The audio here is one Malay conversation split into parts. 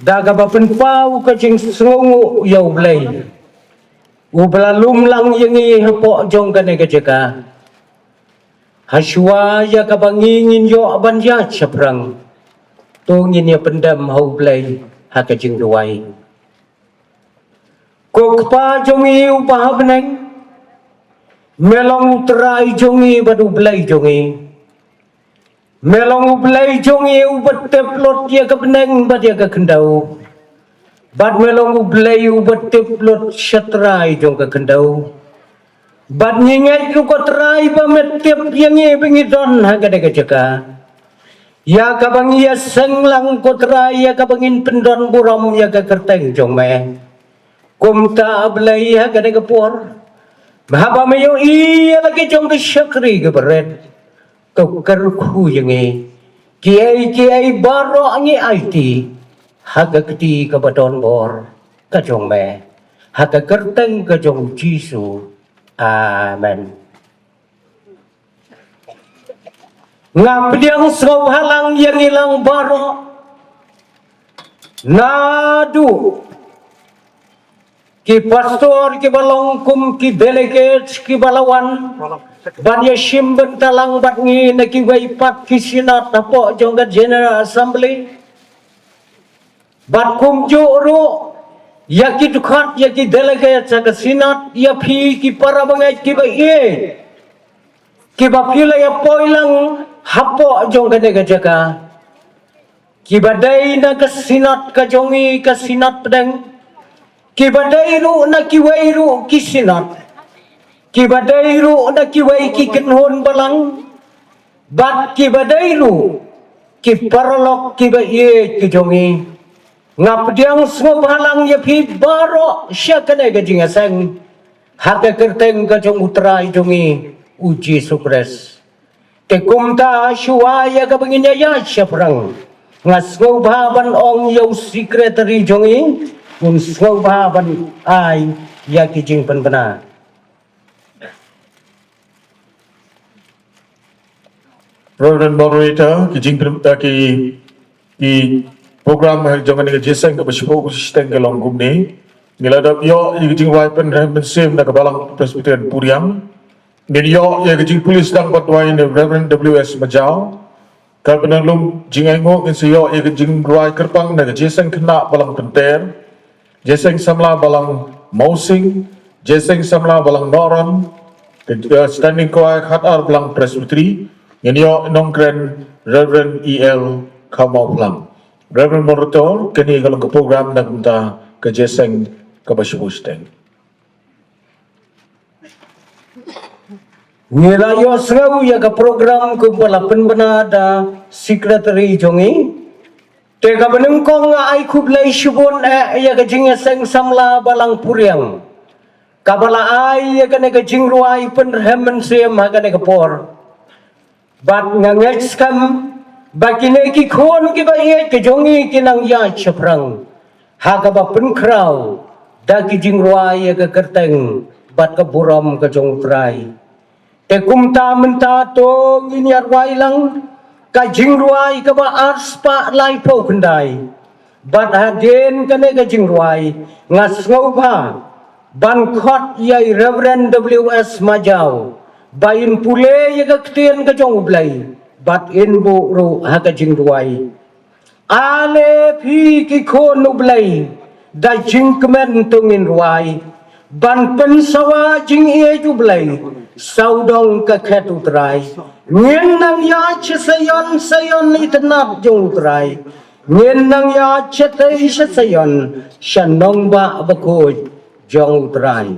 daga bapen pau ka jing sungu yau blai ubla lumlang yangi hapo jong ka nega jeka haswa ya ka bangingin yo abanja chaprang tungin ya pendam hau blai haka jing duai kokpa jongi upah beneng melong terai jongi badu blai jongi melong blai jongi ubat teplot ya ka beneng bad ya ka kendau bad melong blai ubat teplot syatrai jong ka kendau bad nyingai lu ko terai ba metep yangi bengidon haga daga jaka ya ka bangi ya senglang ko terai ya ka bangin pendon buram ya ka kerteng jong me kumta blai haga daga por mahaba mayo iya lagi jong ka syakri ka beret kau kerku yangi kiai baro angi IT haga keti ka badon bor ka jong me haga kerteng ka jong Jisu amen ngapdiang sengau halang yang ilang baro nadu ki pastor ki balongkum ki delegate ki balawan banya simben talang batngi na ki waipat ki sinat apo jongga general assembly bat kum juru ya ki dukhat ya ki delegate sa ka sinat ya phi ki para bangai ki ba ye ki ba pila ya poilang hapo jongga nega jaka ki badai na ka sinat ka jongi ka sinat pedang ki badairu na ki wairu ki sinat ki badairu na ki wai ki kenhon balang bat ki badairu ki parlok ki ba ye ki jongi ngapdiang semua halang ya phi baro syakane ga jinga sang haka kerteng ka jong utrai jongi uji sukres te kumta syuaya ka benginya ya syaprang ngas ngobaban ong yau secretary jongi kun ngobaban ai ya ki jing penbena Reverend Moderator, kijing ki program jangan dengan jeseng ke bersifat sistem ke longgum ni. Ngiladap yo kijing waipen remen sim nak balang Presbyterian Puriang. Ni yo kijing polis dang patwain Reverend WS Majau. Kal penanglum jingengo kin yo kijing ruai kerpang nak jeseng kena balang penter. Jeseng samla balang Mausing, jeseng samla balang Noron. Standing kuai khatar balang Presbyteri. Yang yo nongkren Reverend EL Kamau Reverend Moderator, kini kalau ke program nak minta ke jeseng ke basyubusteng. Nilayo serau ya ke program ke pala penbenada secretary jongi. Tega benengkong ai kublai syubun ya ke jingeseng samla balang Puriang. Kabala ai ya ke nega jingruai penremen siem ha ke nega por. Bat ngangek skam bakine ki khon ki ba ye ki jongi ki nang ya chaprang ha ka ba penkrau da ki jingruai ka kerteng bat ka buram ka jong trai te kumta menta to nginyar wai lang ka jingruai ka ba arspa lai po kendai bat haden ka ne ka jingruai ngas ngaupa ban khot yai Reverend WS Majau bayin pule ya ka ktien ka jong blai bat in bu ru ha ka jing ruai ale phi ki khon blai da jing kemen tungin ruai ban pen sawa jing e ju blai saudong ka khet utrai ngin nang ya che sayon itnap jong utrai ngin nang ya che tai sayon shanong ba ko jong utrai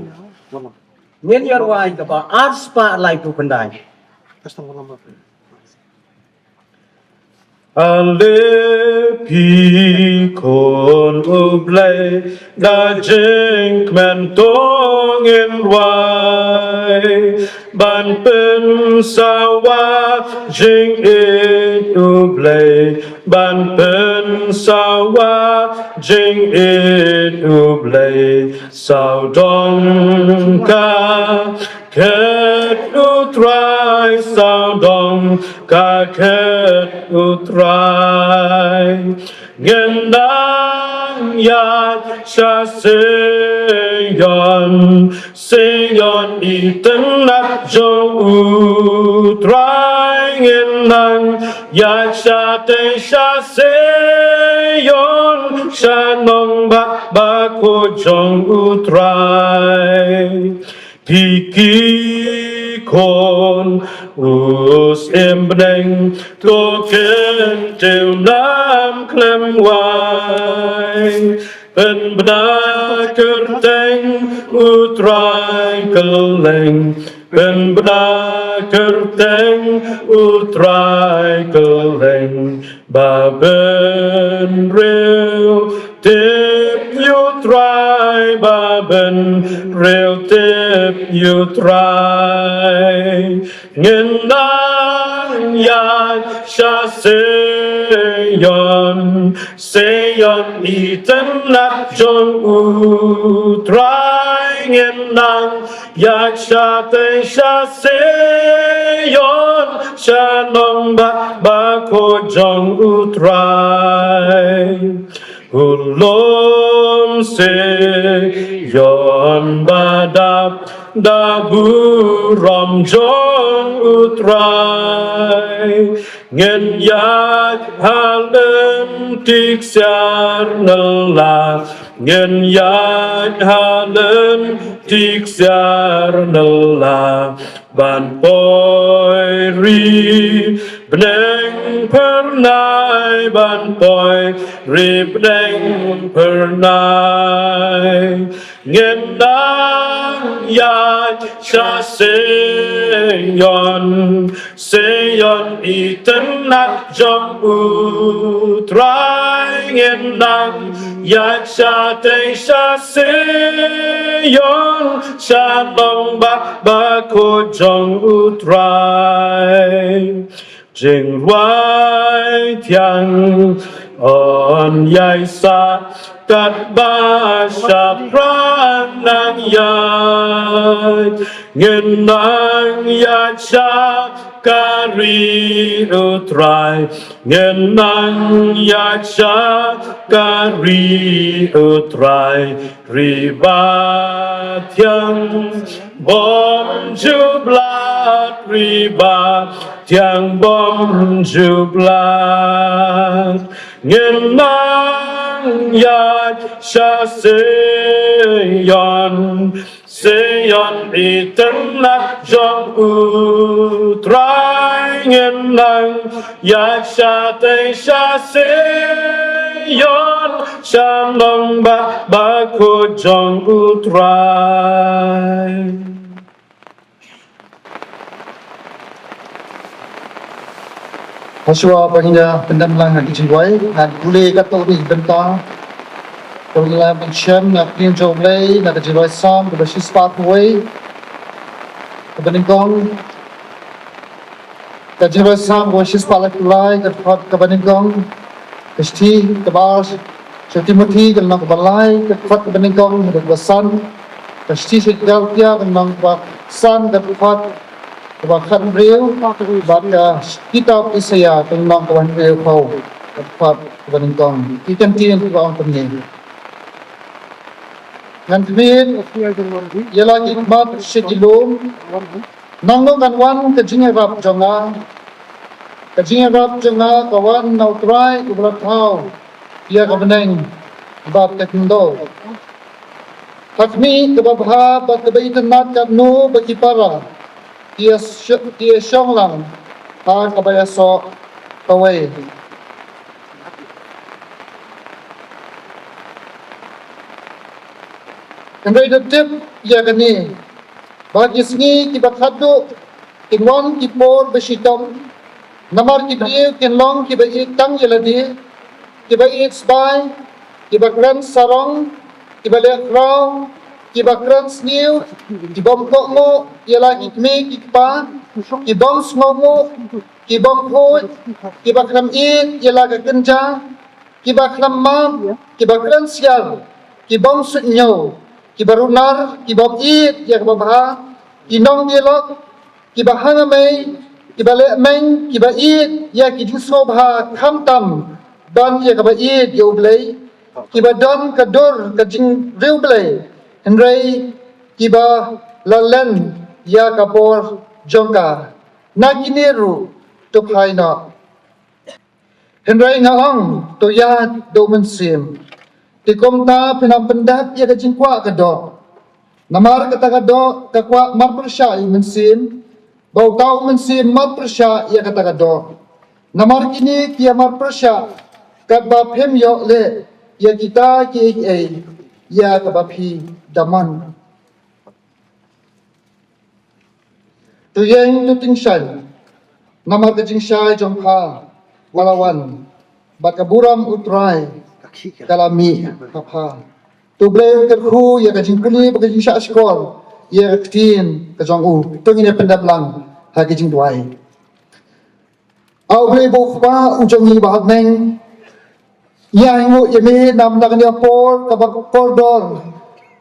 ngin ya ruai ka ba ars pa lai pu pandai Ale pi kon ublay da jink mentong in wai ban pen sawa jing it ublay ban pen sawa jing it ublay sao dong ka ket utrai sao dong ka ket utrai ngendang yat sa seyon itenat jong utrai ngendang yat sa te sa seyon shanong ba ko jong utrai Piki kon us embreng token teu nam klem wai pen bna kerteng utrai keleng pen bna kerteng utrai keleng baben real tip you try baben real tip you try ngendang yan sha seyon itenat jong utrai ngendang yan sha te sha seyon sha nong ba ko jong utrai Ulom se yon badap dabu rom jong utrai ngen yak halem tik siar nela ngen yak halem tik siar nela ban poi ri bneng pernai ban poi ri bneng pernai ngendang yat sha seyon itenat jong utrai ngendang yat sha te sha seyon sha long ba ko jong utrai Jing Wai Tiang On Yai Sa Kat Ba Sha Pran Nang Yai Ngin Nang Yai Sha Kari Utrai Ngin Nang Yai Sha Kari Utrai Riba Tiang Bom Jublat Riba Tiang bom jublat ngenang yat sha seyon itenat jong utrai ngenang yat sha te sha seyon sha long ba ko jong utrai Haswa pahinga pendamlang hati jiwai dan boleh kata ni bentang kalau mention nak clean job lay nak jiwai sam berbasis pathway kebeningkong jiwai sam berbasis palak lay kebeningkong kesti kebar Timothy dengan kebalai kebeningkong berbasan kesti sedal dia dengan basan kebat Bahkan beliau baca kitab Isaiah tentang kawan beliau kau dapat kebeningkong kita tiang kawan penting. Nanti ialah hikmat sejilum nanggung kanwan kejingan rap jonga kawan nautrai keberat tau dia kebeneng bab tekndo. Takmi kebabha bat kebaikan nat kadno bagi para dia syong lang ha kabaya so kawai Andai detip ya gani bagi sengi kibat hadu kinwan kipor besitom namar kibriu kinlong kibai tang yeladi kibai sbai kibakran sarong kibale krau kibakran sniu kibom kokmo ialah ikme kikpa kibom sngomo kibom khoi kibakram it ialah kekenja kibakram mam kibakran sial kibom sunyo kibarunar kibom it ya kibabha kinong dialog kibahanga mai kibale meng kiba it ya kijusobha khamtam ban ya ka ba id yo blai kiba don ka dor ka jing riu blai henry kiba lalen ya ka por jongka nakiniru to khaina henry nga ong to ya do men sim ti kom ta pinam pendap ya ka jing kwa ka do namar ka ta ka do ka kwa mar persya men sim bau tau men sim mar persya ya ka ta ka do namar kini kia mar persya kat ba phem yo le ya kita ki ai ya ka ba phi daman tu yang tu ting shan namar ka jing shai jong pha malawan bat ka buram utrai kalami papa tu ble ka khu ya ka jing puli ba ka jing sha skol ya ka tin ka jong u tu ni pendap lang ha ka jing duai au ble bo khwa u jong ni ba hak neng ya ngu ya mi nam na kanya por ka ba kordor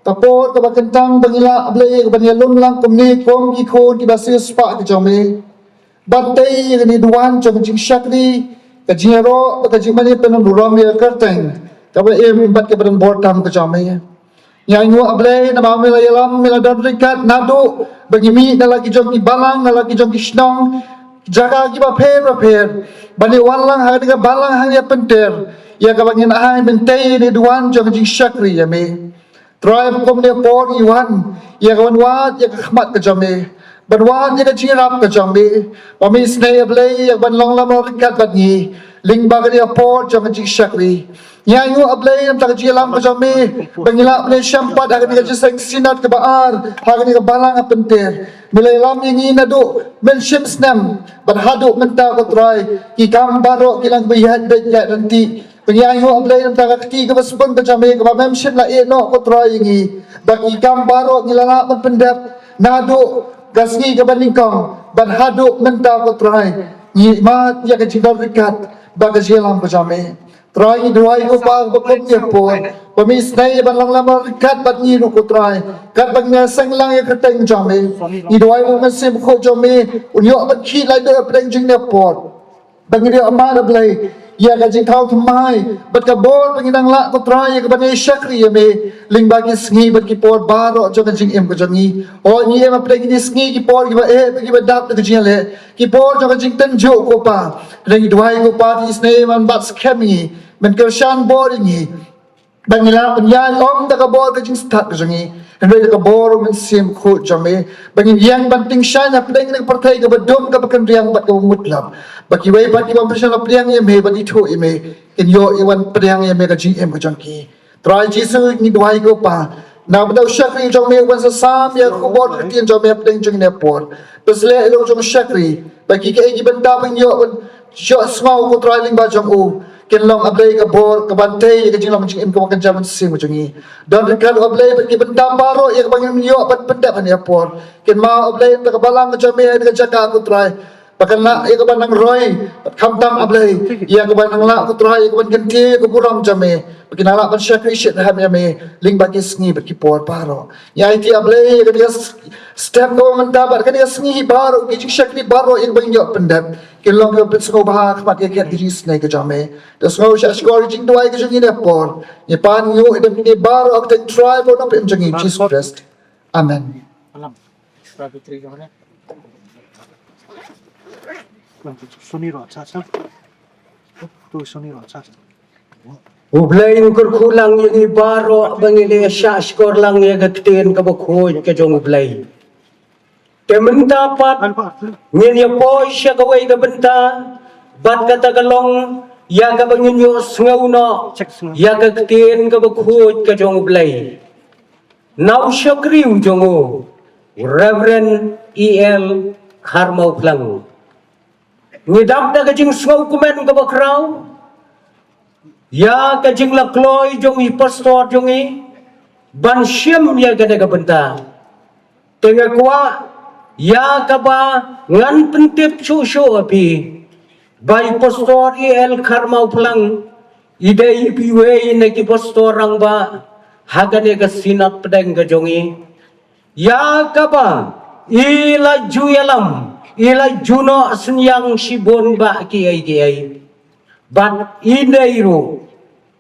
ka por ka ba kentang bangila ble ka banya lum lang kumni kom ki khon ki ba sis pa ka jong mi batay ni duan jong jing shakri ka jero ka jing mani penon rom ya kerteng ka ba em bat ka ban bor tam ka jong mi ya ngu able na ma mela yalam mela dan rikat nadu bagi mi na lagi jong ki balang na lagi jong ki snong jaga ki ba pher bani walang ha ka balang ha ya penter ya ka bangin ai bentay ni duan jong jing shakri ya mi tribe kom ne por iwan ya ka wan wat ya ka khmat ka jong mi ban wat ya ka jirap ka jong mi pa mi snay able ya ban long lam rikat bat ni ling ba ka ya por jong jing shakri ya yu able nam ta ka jilam ka jong mi bangila able shampat ha ka ni ka jisang sinat ka baar ha ka ni ka balang a penter milay lam ni na do men shim snam ban hadu men ta ko try ki kam baro kilang bihat de ya nanti penyayo able nam ta ka ti ka baspon ka jong mi ka ba mem shin la e no ko try ngi ba ki kam baro ngilala man pendap nado gasni ka baningkong ban hadu men ta ko try ni ma ya ka jidal rikat ba ka jilam ka jong mi try ni duai ko pa ko ni po pamis nay ban lang lam rikat bat ni ru ko try kat bang na sang lang ya ka teng jong mi ni duai mo man sim ko jong mi unyo bat ki lai de preng jing ne po bang ni ama da blai ya ka jing thau thmai bat ka bol bang nang la ko try ka ban shakri ya me ling ba ki sngi bat ki por baro jo ka jing em ko jong ni o ni em preng ni sngi ki por ki ba ki ba dap ka jing le ki por jo ka jing ten jo ko pa reng duai ko pa ti snei man bat skemi men ka shan bor ni bangila penyan om da ka bor ka jing stat ka jong ni henry ka bor men sim khu jong me bangin yang banting shan na preng ni partai ka ba dom ka ba kan riang bat ka mutlap baki wai bat ki bam pressure priang ye me bat ithu ye me ken yo iwan priang ye me ka gm ka jong ki try jisu ni duai ko pa na ba shakri jong me wan sa sam ya ko bor ka tien jong me preng jong ne por pesle lo jong shakri baki ke ki banda bang yo jo smau ko try ling ba jong u ken long ablay ka bor ka bantay ka jing long jing im ko kan jaman sim mo jingi don kan ablay ki benda baro ya bang yo bat benda kan ya por ken ma ablay ka balang ka jame ka jaka ko try pakan la ya ka banang roy kam tam ablay ya ka banang la ko try ka ban ganti ko buram jame pakin ala ban shakri shit ha me ling ba ki sngi bat ki por baro ya iti ablay ka dia step ko man dapat ka dia sngi baro ki jing shakri baro ya bang yo pendap ken long yo pet sko ba khmat ya ki jing snai ka jame das ngau sha skor jing duai ka jing ne por ni pan yo idam ni baro ak ten tribe no pen jing Jesus Christ amen alam Fitri ka mana Sony ro cha cha tu Sony ro cha Ublay ukur kulang yung ibaro bangili siya skor lang yung gagtin kabukhoy ka jong ublay. Temen dapat ngin po siya kaway kabenta bat katagalong ya kabangin yung sngawno ya gagtin kabukhoy ka jong ublay. Now siya kriw jong Reverend E.L. Karmaw lang. Ngidap na kajing sngaw kumen kabakraw ya kajing lakloy jong pastor jong ban siyam ya gana kabenta tenga kwa ya kaba ngan pentip susu api bay pastor E.L. Karmaw lang idai piwe na ki pastor ang ba hagane ka sinat pedang ka jong ya kaba ila juyalam ila juno senyang sibon ba kiai But inairu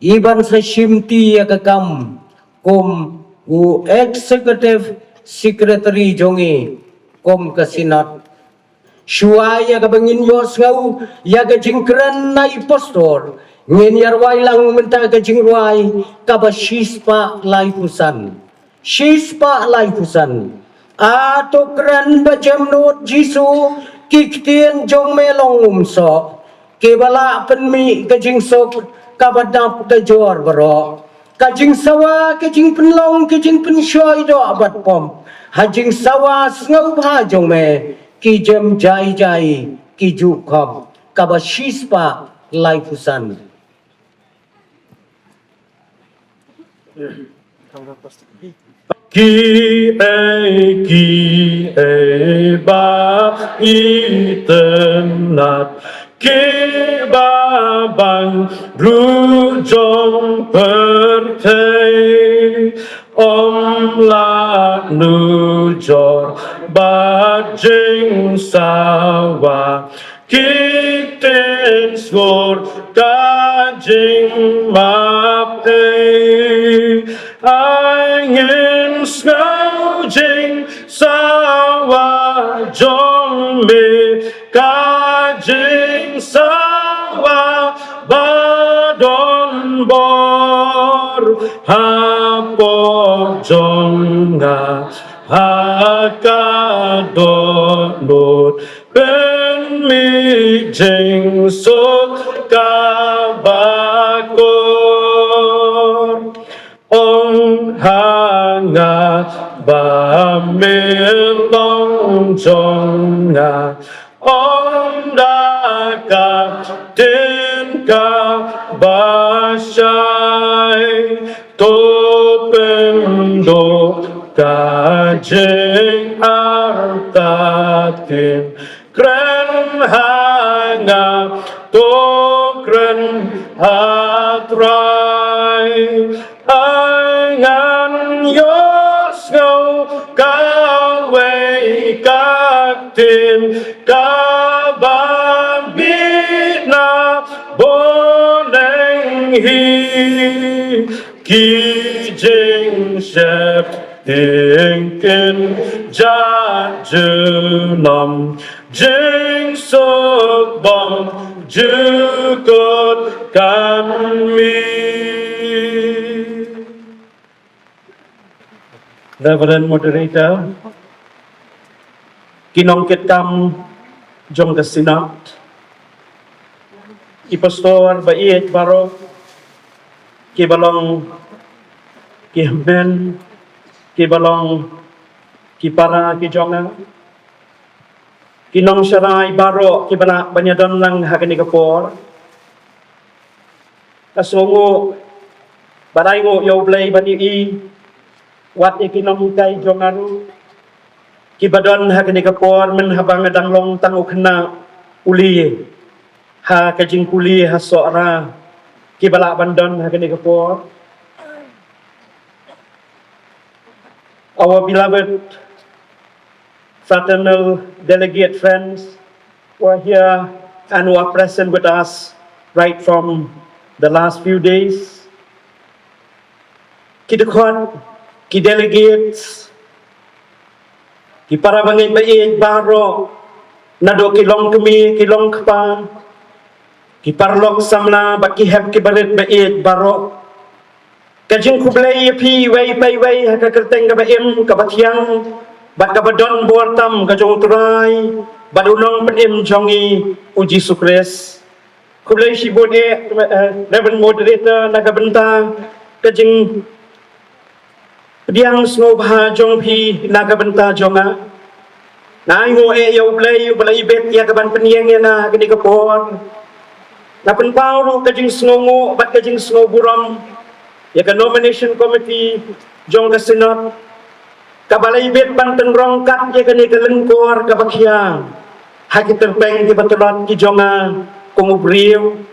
iban sa shimti yakakam kum u executive secretary jongi kum kasinat Shuaya kabangin yos ngau yaga jingkran na impostor ngin yarway lang menta ka jingway kabashispa laifusan shispa laifusan ato kran ba jamnot jisu kiktien jong melong umso kebala penmi kajing sok kabadap da jor baro kajing sawa kajing penlong kajing penshoy do abat pom hajing sawa ngau bha jong me ki jem jai jai ki ju khom kabashispa laifusan Ki e ba itenat ki ba bang ru jong pertei om la nu jor ba jing sawa ki ten skor ka jing ma pei anh ngao jing sawa jong me ka jing sawa ba don bor ha po jong nga ha ka do not ben mi jing so ka ba kor ông hanga ba miền long trong nga ông đã cả tên cả ba sai tô bên đồ cả trên arta tim kren hanga tô kren hatrai Angan yos ngau cao về các tiền ca ban biết na bốn anh hi khi chính sẹp tiếng kinh cha chữ nằm chính số bằng chữ cốt can mi Reverend Moderator, Kinong Kitam Jong Kasinat, Pastor Bait Baro, Kibalong Kihmen, Kibalong Kipara Kijonga, Kinong Sharai Baro, Kibana Banyadon lang Hakanigapor, Kasongo, Barayngo Yoblay Bani Wat ikinom kay jongaru kibadon ha kanigapor men habang danglong tango kena uli ha kajing kuli ha soara kibala bandon ha kanigapor. Our beloved fraternal delegate friends who are here and who are present with us right from the last few days. Kidukon ki delegates, ki para bangin bait baro, nado kilong kami, kilong kapa, ki parlok samla, baki heb ki barit bait baro, kajing kublay pi, way, hakakerteng ka baim, kabatyang, bat kabadon buartam, kajong turay, badunong panim jongi, uji sukres, kublay si bode, Reverend Moderator, nagabenta, kajing Diang snow bah jong pi naga benta jonga. Na ngo yaw play balay bet ya kaban peniang ya na kini kapor. Na penpau ru kajing snow ngo bat kajing snow buram. Ya ka nomination committee jong ka senat. Kabalay bet banten rongkat ya kani kalengkor kabakyang. Haki terpeng ki batulat ki jonga kumubriw.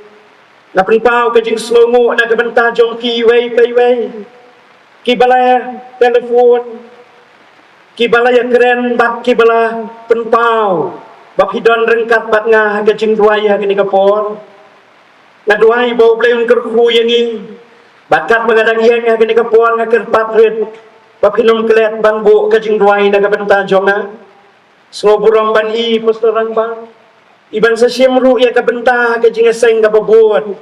Na penpau kajing snow ngo naga benta jong pi way. Kibala telefon, kibala ya keren bat kibala penpau, bap hidon rengkat bat ngah kajing duaya kini kapor. ngaduai bau blay kerku yang ini bakat mengadang yang kini kepuan ngakir patrit bapinum kelet bangbu kajing duai naga benta jonga ngoburong ban i postorang bang iban sa siyemru ya kabenta kajing eseng kababuat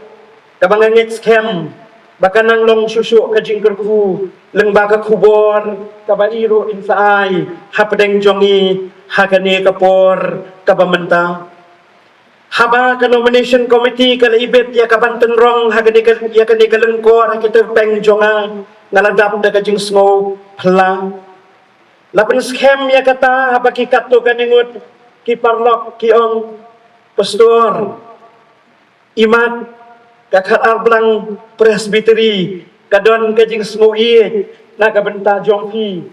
kabangangit scam baka nang long susu kajing kerku leng baka kubor kabairu insaay hapadeng jongi hakani kapor kabamenta haba ka nomination committee kala ibet ya kabanten rong hakani kalengkor hakiter peng jonga ngaladap da kajing snow pla lapan scam ya kata haba ki kato kaningut ki parlok ki ong pastor imat kakak arblang presbiteri kadon kajing semui na kabenta jongpi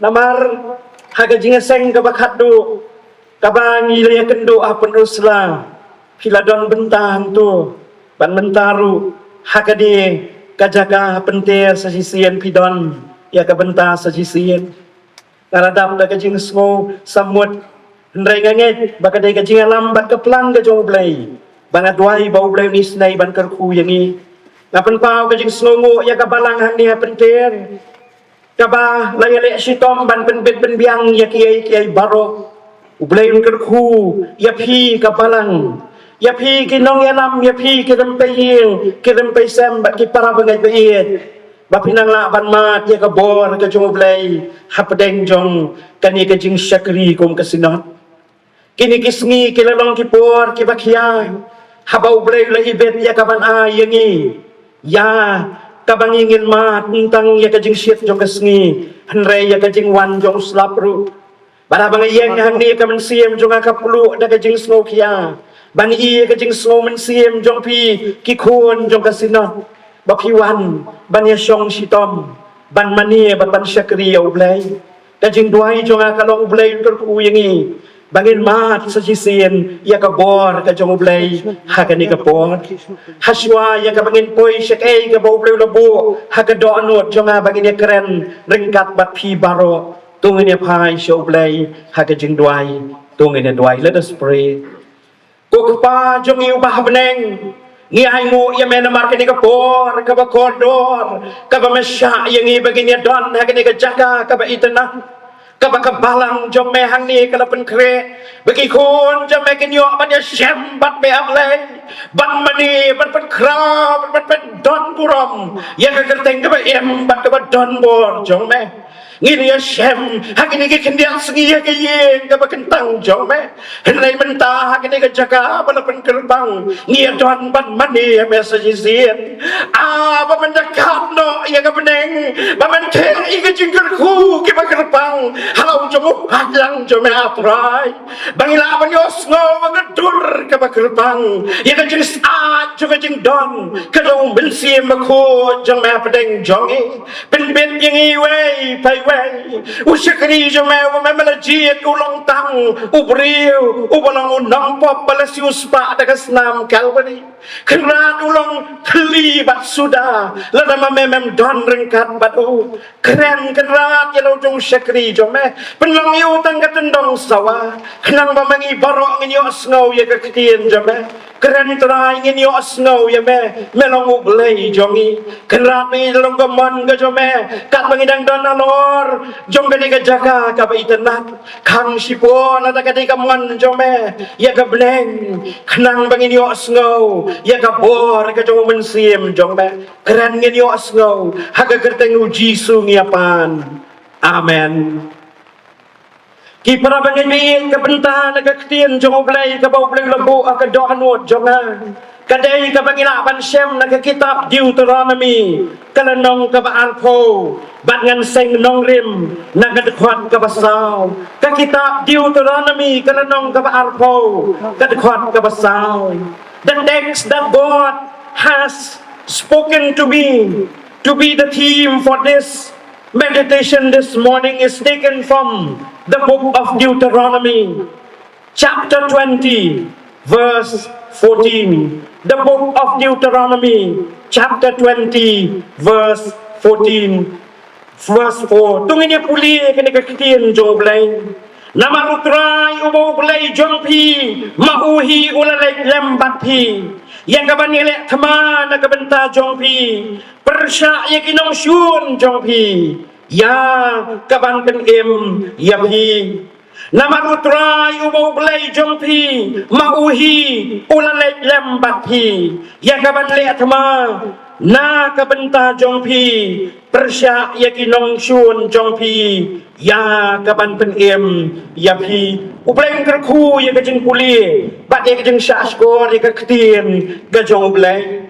namar hagajing seng kabakadu kabang ilaya kendo peneruslah piladon bentang tu ban mentaru hakadi kajaga pentir sajisian pidon ya kabenta sajisian naradap da kajing semua samut hendrai nganget bakadai kajing lambat keplang kajong blai bangat duai bau blai ni senai ban kerku yang ni ngapen pau kajing selongo ya kabalang hani pentir kaba layalek sitom ban penbet penbiang ya kiai baro ublai kerku ya pi kabalang ya pi kinong yalam ya pi kirempai sem bak ki para bangai bait bapinang la ban mat ya kabor kajong ublai hapadeng jong kani kajing syakri kum kasinot kini kisngi kilalong kipor kibakia habau blay la ibet ya kaban ayangi ya kabang ingin mat tentang ya kajing shit jong kasngi henre ya kajing wan jong slapru bara bang yang hang ni kaman siem jong akapulu da kajing snow kia bang i kajing snow men siem jong pi kikun jong kasinot bapiwan ban ya shong sitom ban mani ban syakri ya blay kajing duai jong akalong blay kerku yangi bangin mat sajisian ya kabor ka jong blay hakani kapor haswa ya ka bangin poi syakay ka bau blay labu hakadonot jong bangin ya keren ringkat bat pi baro tungin ya pai show blay hakajing duai tungin ya duai. Let us pray. Kukpa jong iubah beneng ni ay mo ya menamar kani kapor ka bakordor ka bamasya yang ibagin ya don hakani ka jaka ka baitana kabakabalang jom mehang ni kalapan kre bagi kun jom mekin yo ban ya syembat be ablay ban mani ban pen kra ban pen don burom ya kerteng ka ba embat ka ba don bor jom me ngini ya syem hakini ke kendiang sengi ya ke yeng ka ba kentang jom me henai mentah hakini ka jaka balapan kerbang ni ya don ban mani ya mesajizin ba mendekat no ya ka beneng ba menteng ika jingkerku ke ba kerbang halau jemu hajang jome atrai bangila banyos ngo magadur ka bakerbang ya ka jing saat juga jing don ka dong bensi mako jong ma pedeng jongi ben yang iwe pai we usyakri jome wa memelajiat ulong tang ubriu ubalang unang pop balasius pa dagas nam kalbani keran ulong kelibat sudah lada memem don rengkat batu keren kerat ya lo jong syakri jome penlang yu tang katendong sawa kenang bamangi barok nginyo snow ya kakitien jame keren terai nginyo snow ya me melong ublay jongi kerat ni dalam gamon ga jome kat bangidang donalor jong gani ga jaka ka baitenat kang sipon ada kadi kamon jome ya ga bleng kenang banginyo snow ya ga bor ga jong mensim jome keren nginyo snow haga kerteng uji sungiapan. Amen. Ki para bangin kabenta nagaktian jong ublay ka bau blay labu ka doanot jonga kadai ka bangilapan syem nagakitab Deuteronomy kalanong ka baalpo bangan seng nongrim nagadkhwat ka basaw ka kitab Deuteronomy kalanong ka baalpo kadkhwat ka basaw. The text that God has spoken to me to be the theme for this meditation this morning is taken from the book of Deuteronomy, chapter 20, verse 14. The book of Deuteronomy, chapter 20, verse 14, verse 4. Tungin niya puli kini kakitian joblay. Namarutray ubaw blay jompi, mauhi ulalay lembat pi. yang kaban nilai thama na kabenta jong pi persya ya kinong syun jong pi ya kaban pen em ya pi nama utrai ubau belai jong pi mauhi ulalai lembat pi ya kaban le thama na kabenta jong pi persya ya kinong syun jong pi ya kaban pen em ya pi ubleng kerku ya kajeng puli bat ya kajeng syaskor ya kaktin gajong ubleng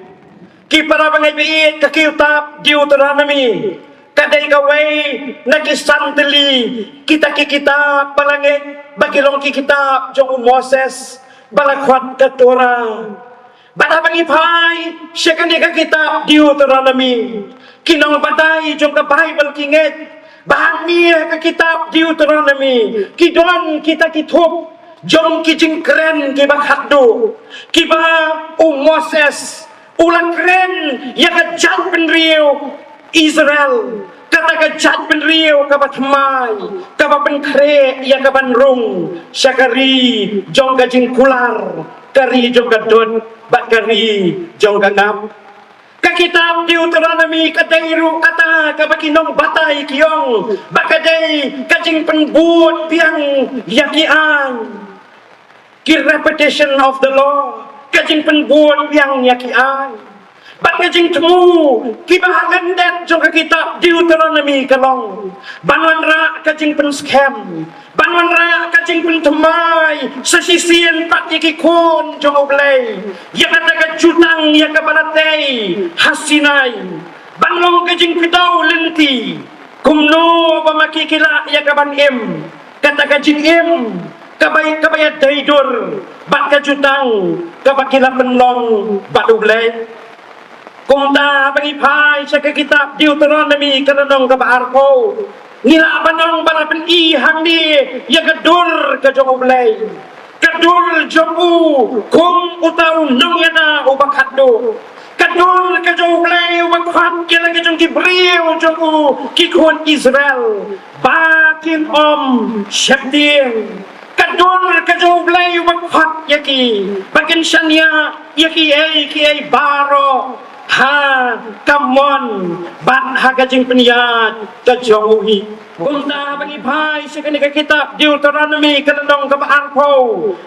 ki para bangai biit ka kitab Deuteronomy kadai kawai nakisanteli kita ki kitab palangit bagilong ki kitab jong Moses balakwat ka Torah bata bangi pai syakani ka kitab Deuteronomy kinong batay jong ka Bible kinget bahan niya ka kitab Deuteronomy kidon kita kitup jong kijing keren kiba khaddo kiba Moses ulang keren ya ka jat penriu Israel kata ka jat penriu ka batmai ka ban kre ya ka ban rung syakari jong ka jing kular kari jong ka don bakari jong ka ngap ka kitab Deuteronomy kadairu kata kabakinong batay kiyong bakaday kajing penbut piang yakian ki repetition of the law kajing penbut piang yakian bakajing temu kibahalan dat jong ka kitab Deuteronomy kalong banwan ra kajing pen scam banwan ra kajing pen temai sesisian pat yakikon jong oblay ya kata ka jutang ya ka balatay hasinay banlong kajing pitaw lenti kumno pamakikila ya ka ban em kata kajing em kabayat daydur bat ka jutang kabakila penlong bat oblay kumta pangipai sa kitab Deuteronomy kananong kabaarko nila banong balapan ihang ni ya gadur ka jong oblay gadur jong u kung utaw nong yana o bakaddo gadur ka jong oblay o bakhat kila ka jong kibriw jong u kikon Israel bakin syabdin kadur ka jong oblay o bakhat yaki bakin syanya yaki ay baro ha kamon bat ha kajing peniyat kajauhi kumta bangipai sa kanika kitab Deuteronomy kananong kabaarko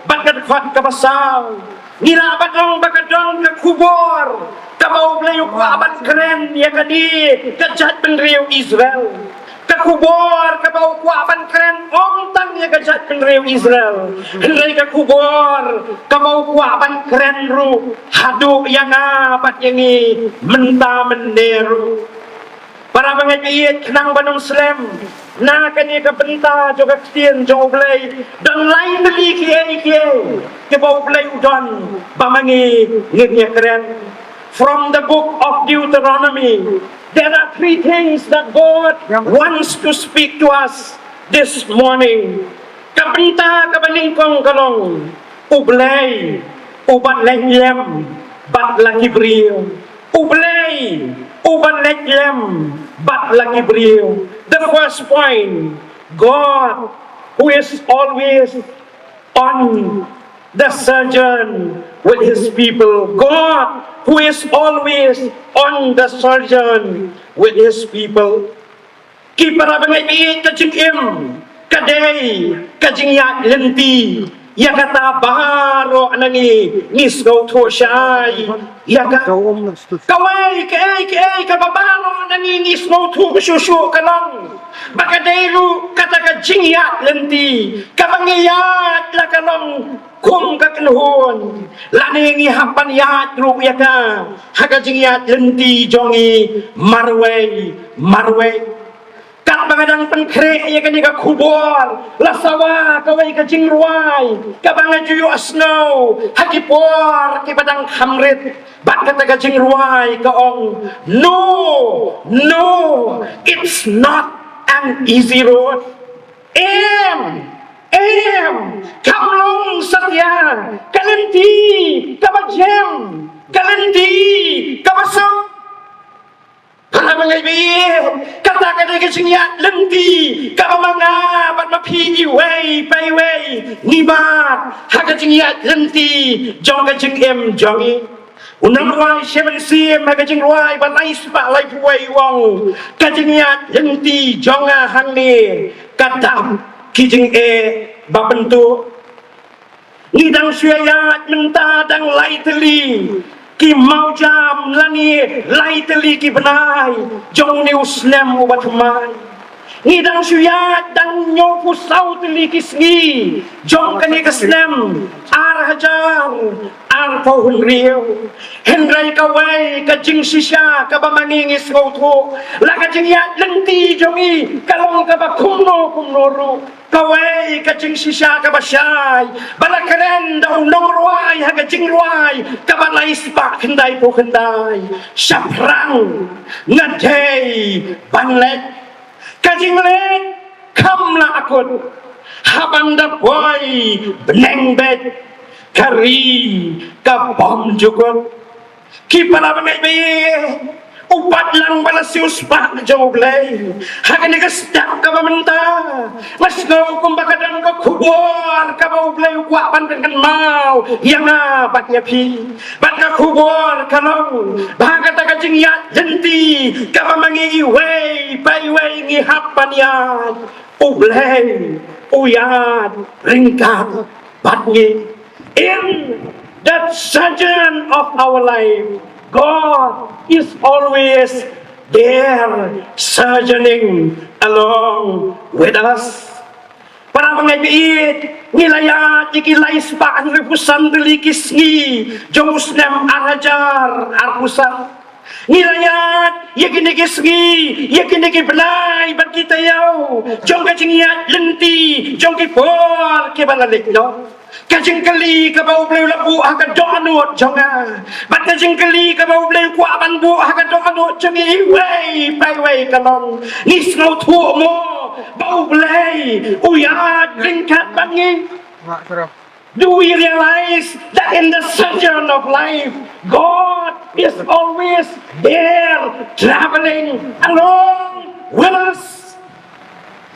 bakat kwat kabasal nila batong bakadong kakubor kabaublay ko abat keren ya kadi kajat penriu Israel kakubor kabau ko aban keren tang ya kajat penriu Israel henday kakubor kabau ko aban keren ru hadu yang apat yangi menta meneru para mengayit kenang banong slam na kanya kabenta juga ketien jong oblay dan lain beli kiai kabau oblay udon bamangi ngirnya keren from the book of Deuteronomy. There are three things that God wants to speak to us this morning. Kabenta kabalingkong kalong ublay ubat leglem bat laki brio ublay ubat leglem bat laki brio. The first point, God who is always on the surgeon with his people. God who is always on the surgeon with his people. Ki para bangay kajing im kadai kajing ya lenti ya kata baro anangi ngisgo to shay ya ka kawai kai kababaro anangi ngisgo to shushu kalong bakadairu kata kajing ya lenti kabangiyat la kalong kum kakenhon laningi hapan yat ru ya ka hakajing yat lenti jongi marway kat bangadang pengkre ya kan ka kubor lasawa kawai ka jingruai ka bangajuyo asno hakipor ki badang khamrit bat kata ka jingruai ka ong no it's not an easy road kamlong satya kalenti kabajem kalenti kabasok para mangaibi kata-kata kasingya lenti kabamanga bat mapi iway payway nibat hakasingya lenti jong kajing em jongi Unang ruai seven sim kajing ruai balai sebab lai puai wong kajing yat yenti jonga hangne katam kijing babentu ngidang syayat menta dang lai teli ki mau jam lani lai teli ki benai jong ni usnem ubat mai ngidang syayat dang nyopu sau teli ki sngi jong kani kesnem ar hajang ar pohon riau henrai kawai kajing sisya kaba mangingis ngautu la kajing yat lenti jongi kalong kaba kumno ru kawai kajing sisya kaba syai bala keren daun nong ruai ha kajing ruai kaba lais pak kendai po kendai syaprang ngadei banlek kajing lek kamla akut habanda boy beneng bet kari kabom juga kipala bangai be upat lang balasius pak jauh belai hakan ni kesedap kaba menta mas ngau kumbakadang ka kubur kaba belai kuapan kan mau yang apa ya pi bat ka kubur kalau bahkan tak kajing ya jenti kaba mangi wei pai wei ngi hapan ya belai uyat ringkat batngi in that season of our life, God is always there, surging along with us. Para mga ibiit, nilayat, ikilais pa ang repusan delikis ni, Jomus nem arajar, arpusan. Nilayat, yakinigis ni, yakinigibnay, ba't kita yaw, Jong kachingiyat lenti, Jong kipor, kibalalik no. Kajing kali ka bau bleu labu haka donut jonga bat kajing kali ka bau bleu kwa ban bu haka donut jongi wei pai wei kalong nis ngau thu mo bau blei uyat ringkat bangi. Do we realize that in the sojourn of life God is always there traveling along with us?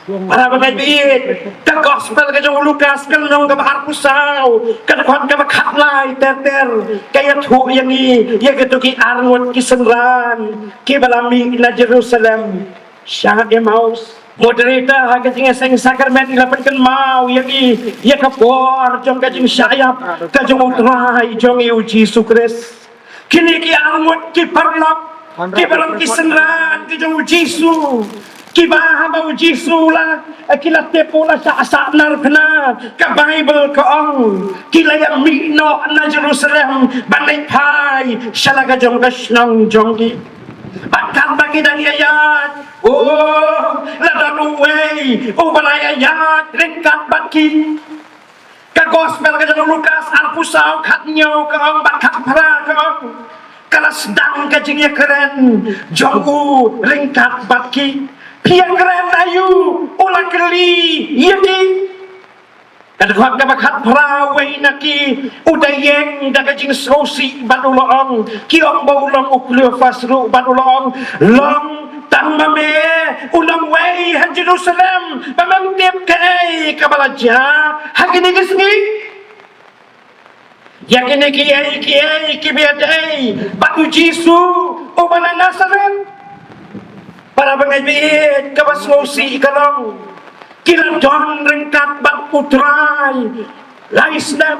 Para mga biit, ka gospel ka jong Lucas, ka nung ka maharpusaw, ka nakuhan ka makaklay, ter, kaya tu yang iya ka ki arngot kisenran, ki balami na Jerusalem, siya Emmaus. Moderator, hagad yung isang sakrament, ilapan kan mau, iya ka por, jong ka jong syayap, ka jong utray, jong iyo Jesu Christ. Kini ki arngot, ki parlak, ki balam kisenran, ki jong Jesu. Kibaha bau Jesu lah, kila tepo lah sa asapnar kena, ka Bible ka ong, kila yang mino na Jerusalem, banay pai, syalaga jong kasnong jonggi. Bakal bagi dan ayat, oh, ladan uway, oh balay ayat, ringkat baki. Ka gospel ka jong Lukas, alpusaw, katnyaw ka ong, bakal para ka ong, kala sedang kajingnya keren, jong ringkat baki. Yang keren ayu, ulang keli, iya di. Kadang kadang bakat perawai naki, udayeng dah kajing sosi badulong, kiong baulong uklio fasru badulong, long tamame ulang way han Jerusalem, pamangtip kay kabalaja, hagini kisni. Yakini kiai kibiadai, batu Jesu, ubana Nazaret. Para pengajian kabas ngosi kalong kila don ringkat bak putrai laisna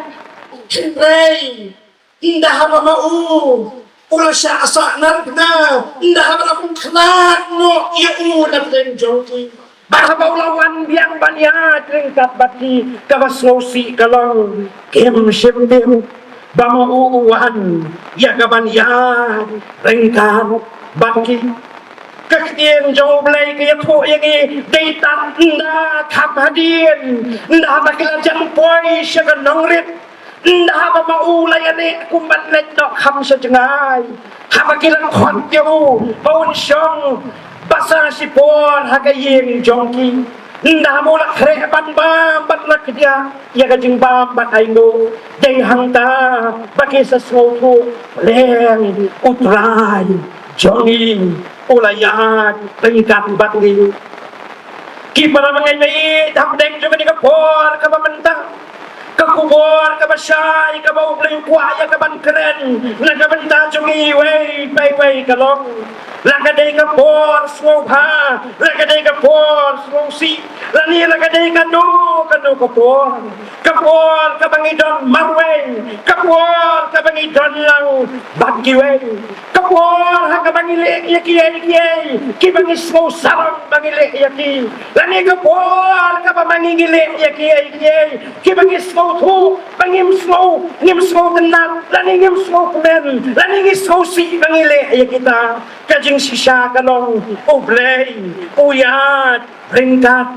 rei indah apa mau ulah sya asaknar na indah apa pun kenat no ya udah tenjoti bahwa lawan biang baniat ringkat baki kabas ngosi kalong kem syembim bamu uwan ya kabaniat ringkat baki Kakien jauh belai kaya tu yang ni data nda kham hadien nda bakila jampoi syaga nongrit nda ba mau layane kumbat let no kham sejengai habakila khot jauh baun syong basar sipor hagayin jongki nda mau la kre ban ba bat la kdia ya gajing ba bat aingo dei hangta baki sesuatu leng utrai jongi ulayat tingkat batli ki para mga may tapdeng juga ni kapor ka pamenta kubor ka basyay ka ba ublay kuaya ka ban keren nagabanta jungi way bay kalong lagaday ka por slow ha lagaday ka por slow si lani lagaday ka no kapor ka bangidon marway kapor ka bangidon lang bagiway kapor ha ka bangili yaki kibangis mo sarang bangili yaki lani kapor ka ba mangingili yaki kibangis mo tu bangim slow tenang lani ngim slow men lani ngim slow si bangili yakita kajing sisya kalong ublay uyat ringkat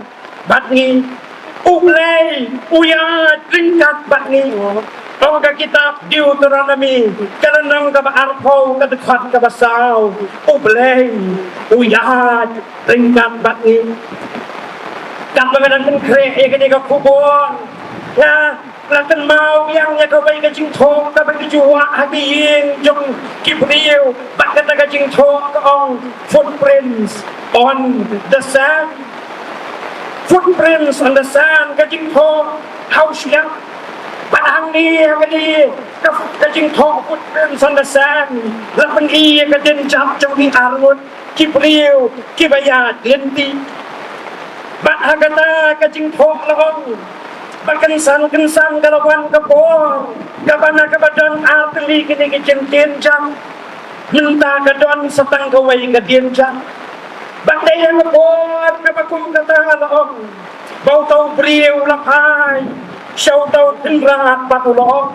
batngi ublay uyat ringkat batngi Tong ka kitab Deuteronomy kanang ka arpo kadekhat ka basaw ublay uyat ringkat batngi kat mangadan kre ekade ka kubon nga lakan mau yang ya kabay ka jing thong ka bagi juwa habiin jong kibriyo bakit ka jing thong ka ong footprints on the sand ka jing thong house yang padang ni kadi ka jing thong footprints on the sand lapan iya ka din jap jong ni arut kibriyo kibayat lenti bahagata ka jing thong lahong Berkensan kalawan kapor Kabana kabadan atli kini kicin jam Minta kadon setang kawai kadien jam Bandai yang kapor kabakum kata alaong Bau tau beriu lakai Syau tau tindrat patulong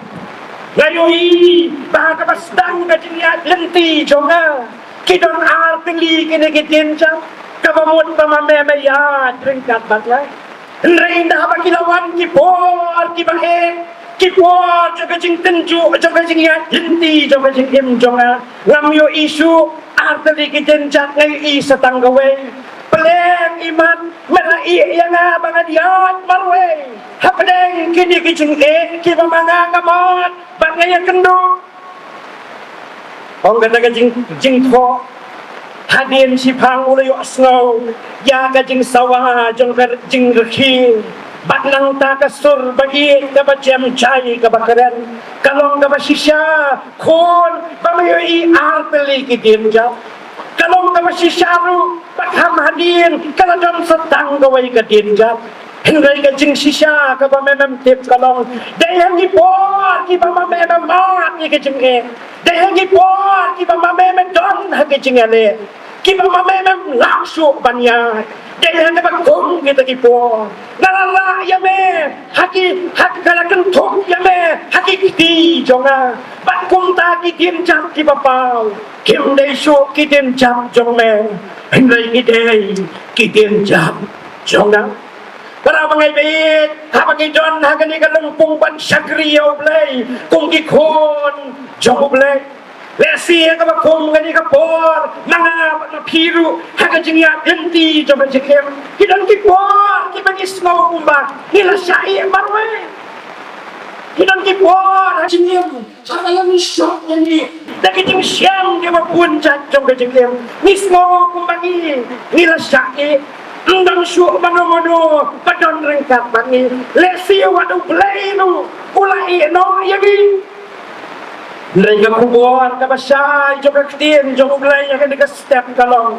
Ngayoi Bahaga bastang kajiniat lenti jonga Kidon atli kini kicin jam Kabamut pamamemayat ringkat batlay Reindah bagilawan kipor kibahe kipor jaga jing tenju jaga jing ya jenti jaga jing im jonga ngamyo isu arteri kijenjat ngai setang gawe peleng iman melai yang bangadiat marwe hapdeng kini kijing kibamanga ngamot bangaya kendo ong kata jing tho Hadin si pang ulayo asnaw Ya ka jing sawa jing rekhi Batlang ta kasur bagi ka ba jam chay ka bakaran Kalong ka ba sisya Kun bamayoy arteli kidim jam Kalong ka ba sisyaru Bakham hadin Kaladon setang gaway ka din jam Hingay ka jing sisya ka ba memem tip kalong Dayang ipor ki ba mamemem mat ni ka jing Dayang ipor ki ba mamemem don ha ka jing Kiba mamemem langsung banyak Dayang ka bagong kita ipor Nalala yame Haki kalakan tok yame Haki kiti jonga Bakum ta kitin jam ki bapaw Kim day so kitin jam jong me Hingay kitin jam jonga Para mga ibig, habang idon, hagan ni kalumpong pansagriyaw blay, kung ikon, jong blay. Lesiya ka ba kung gani kapor, mga napiru, hagan jingya, ganti, jong jikim. Hidang kipor, kibang ismaw kumba, nila siya marwe. Hidang kipor, hagan jingim, hagan syok ni, dakiting siyang di mapunjat, jong jikim. Mismaw kumbagi, nila siya Ndang syuk mano-mano padon ringkat bangi lesi wadu pleno ulai no yagi Ndang kubor ka basay jo kaktin jo ulai yang ka step kalong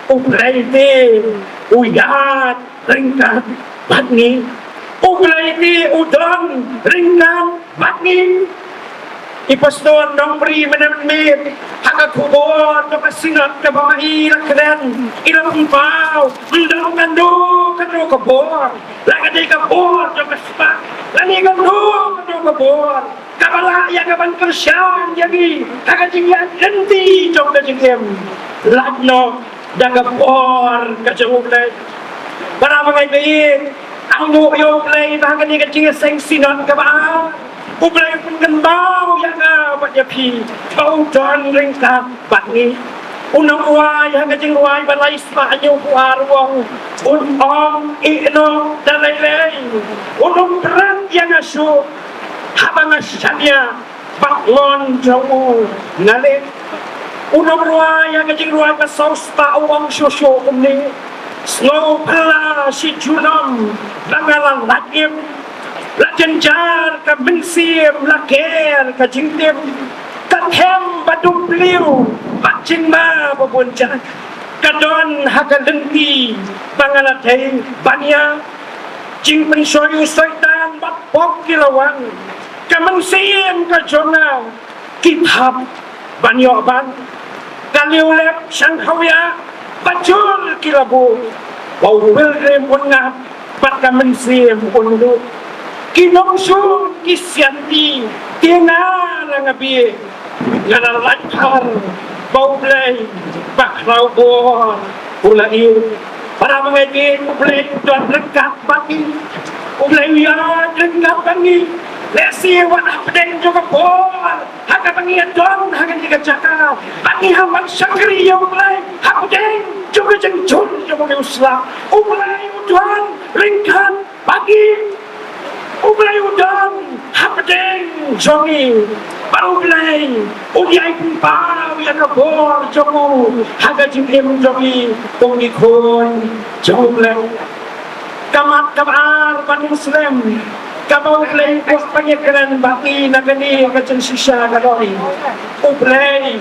ulai te uyat ringkat bangi ulai te udon ringkat bangi Ipaston nong pri menemit Haka kubor Kapa singat Kapa mahirap keren Ilang umpaw Ndang kando Kano kabor Lagaday kabor Kapa spa Lani kando Kano kabor Kapala yang kapan kersyang Yagi Haka jingyan Ganti Jom kajingim Lagno Dan kabor Kajungublay Para mga ibayin Ang nuyublay Bahkan ni kajingyan Seng sinat Kapa Ublay pun kembau yang apa dia pi kau don ringkat bangi unang uai yang kajing uai balai sepanyo kuarwong unong ino dalai unang berat yang asu habang asyanya bangun jauh ngalik unang uai yang kajing uai pasaus pa uang susu umni slow pala si junam bangalang lakim la jenjar ka bensim la ker ka jingtim ka hem badum bliu bacing ma babunjan kadon hakalenti pangalatay banya jing pensoyu soitan bat pok kilawan kamansiyan ka jona kitab banyo ban kaliulep sang hawya bacul kilabu bawil rem ungat pat kamansiyan undu kinongsun kisyanti tina langabi nganalankar bawblay baklaw buwan ulai para mga ibig ublay doon lengkap bagi ublay yan lengkap bagi lesi wan apden juga buwan haka bagi doon haka jika jaka bagi hamang sangri ya ublay apden juga jengcun juga usla ublay doon lengkap bagi ublay udang hapdeng jongi parublay udyay paw yan abor jongo haga jingim jongi tungi kon jonglay kamat kabar ban muslim kamublay kus panyekran baki nagani kacang sisya galori ublay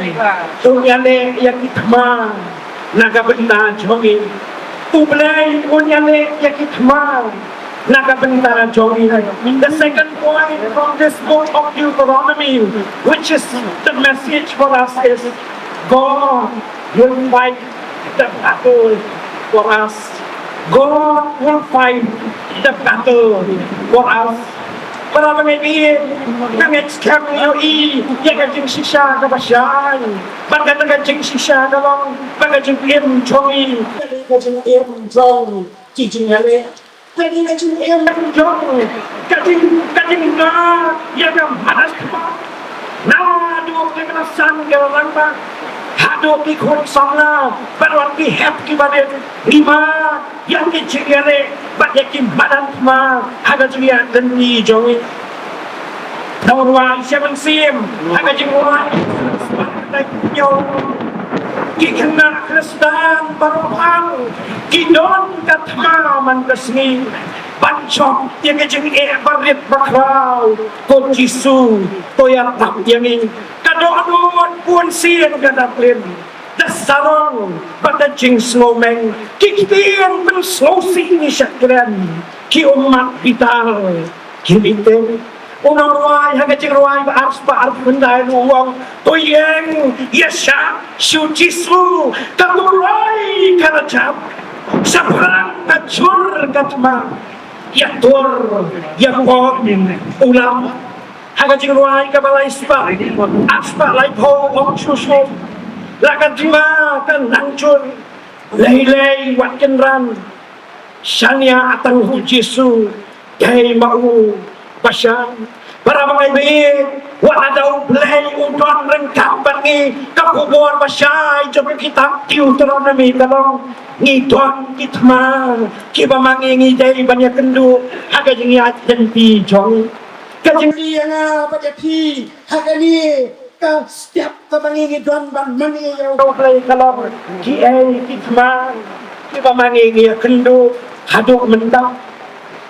tunyale yakitma nagabenda jongi ublay unyale yakitma Nakabenta Jogi. The second point from this book of Deuteronomy, which is the message for us, is God will fight the battle for us. God will fight the battle for us. Para mga ibig, nang-excam niyo yakajing sisya kabasyan. Pagkatagajing sisya kalong, pagkajing im-chongi. Pagkajing im-chong, jijing-hali. Jadi macam yang jauh, kadang yang panas kepala. Nah, dua kekerasan ke orang mak, hado pikun sana, baru ki hep ki badan lima, yang kecilnya, banyak ki badan kema, ada juga deni jauh. Namun siapa sim, ada juga Kikena Kristan Barohan Kidon Katma Mantasni Bancok yang kejeng barit bakraw Ko Jisu Toya tak yang ini Kado-aduan pun siyan kadaplin Dasarong Badajing snowmeng Kikitian penslosi ni syakran Ki umat vital Kimitin Unang ruay, hanggang ruay, ars pa arpunday uwang tuyeng, yasya, syujisu, kamuray, karajab, sabrang, kajur, katma, yatur, yakon, ulam, hanggang ruay, kabalay spa, ars pa, laipo, ong suso, lakadima, kanangchur, laylay, watkenran, sanya atang hujisu, kay mau, Pasyang, para mga ibig, wala daw blay udon rengkap bangi, kapubuan pasyay, jabang kita, Deuteronomy talong, ngidon kitma, kiba mangingi day banyak kendu, haga jengiat jenti jong, kajengli nga pajati, haga ni, ka setiap kabangingi don ban mangi yaw daw blay kalong, kiay kitma, kiba mangingi kendu, hadok mendang,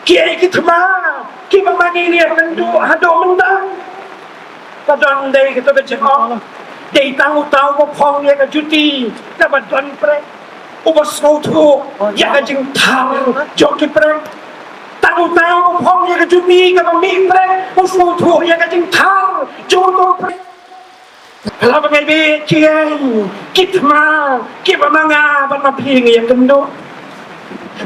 kiay kitma, Kiba mangingiyak ng hado mendang. Kadang day kita kecekong. Day tahu-tahu mo pong ya kajuti. Kabadon pre. Ubas mo to. Ya kajing tang. Joki pre. Tahu-tahu mo pong ya kajuti. Kabaming pre. Ubas mo to. Ya kajing tang. Joto pre. Kalau mengabi kiyang. Kitma. Kiba mga ban mapingi yang kendo.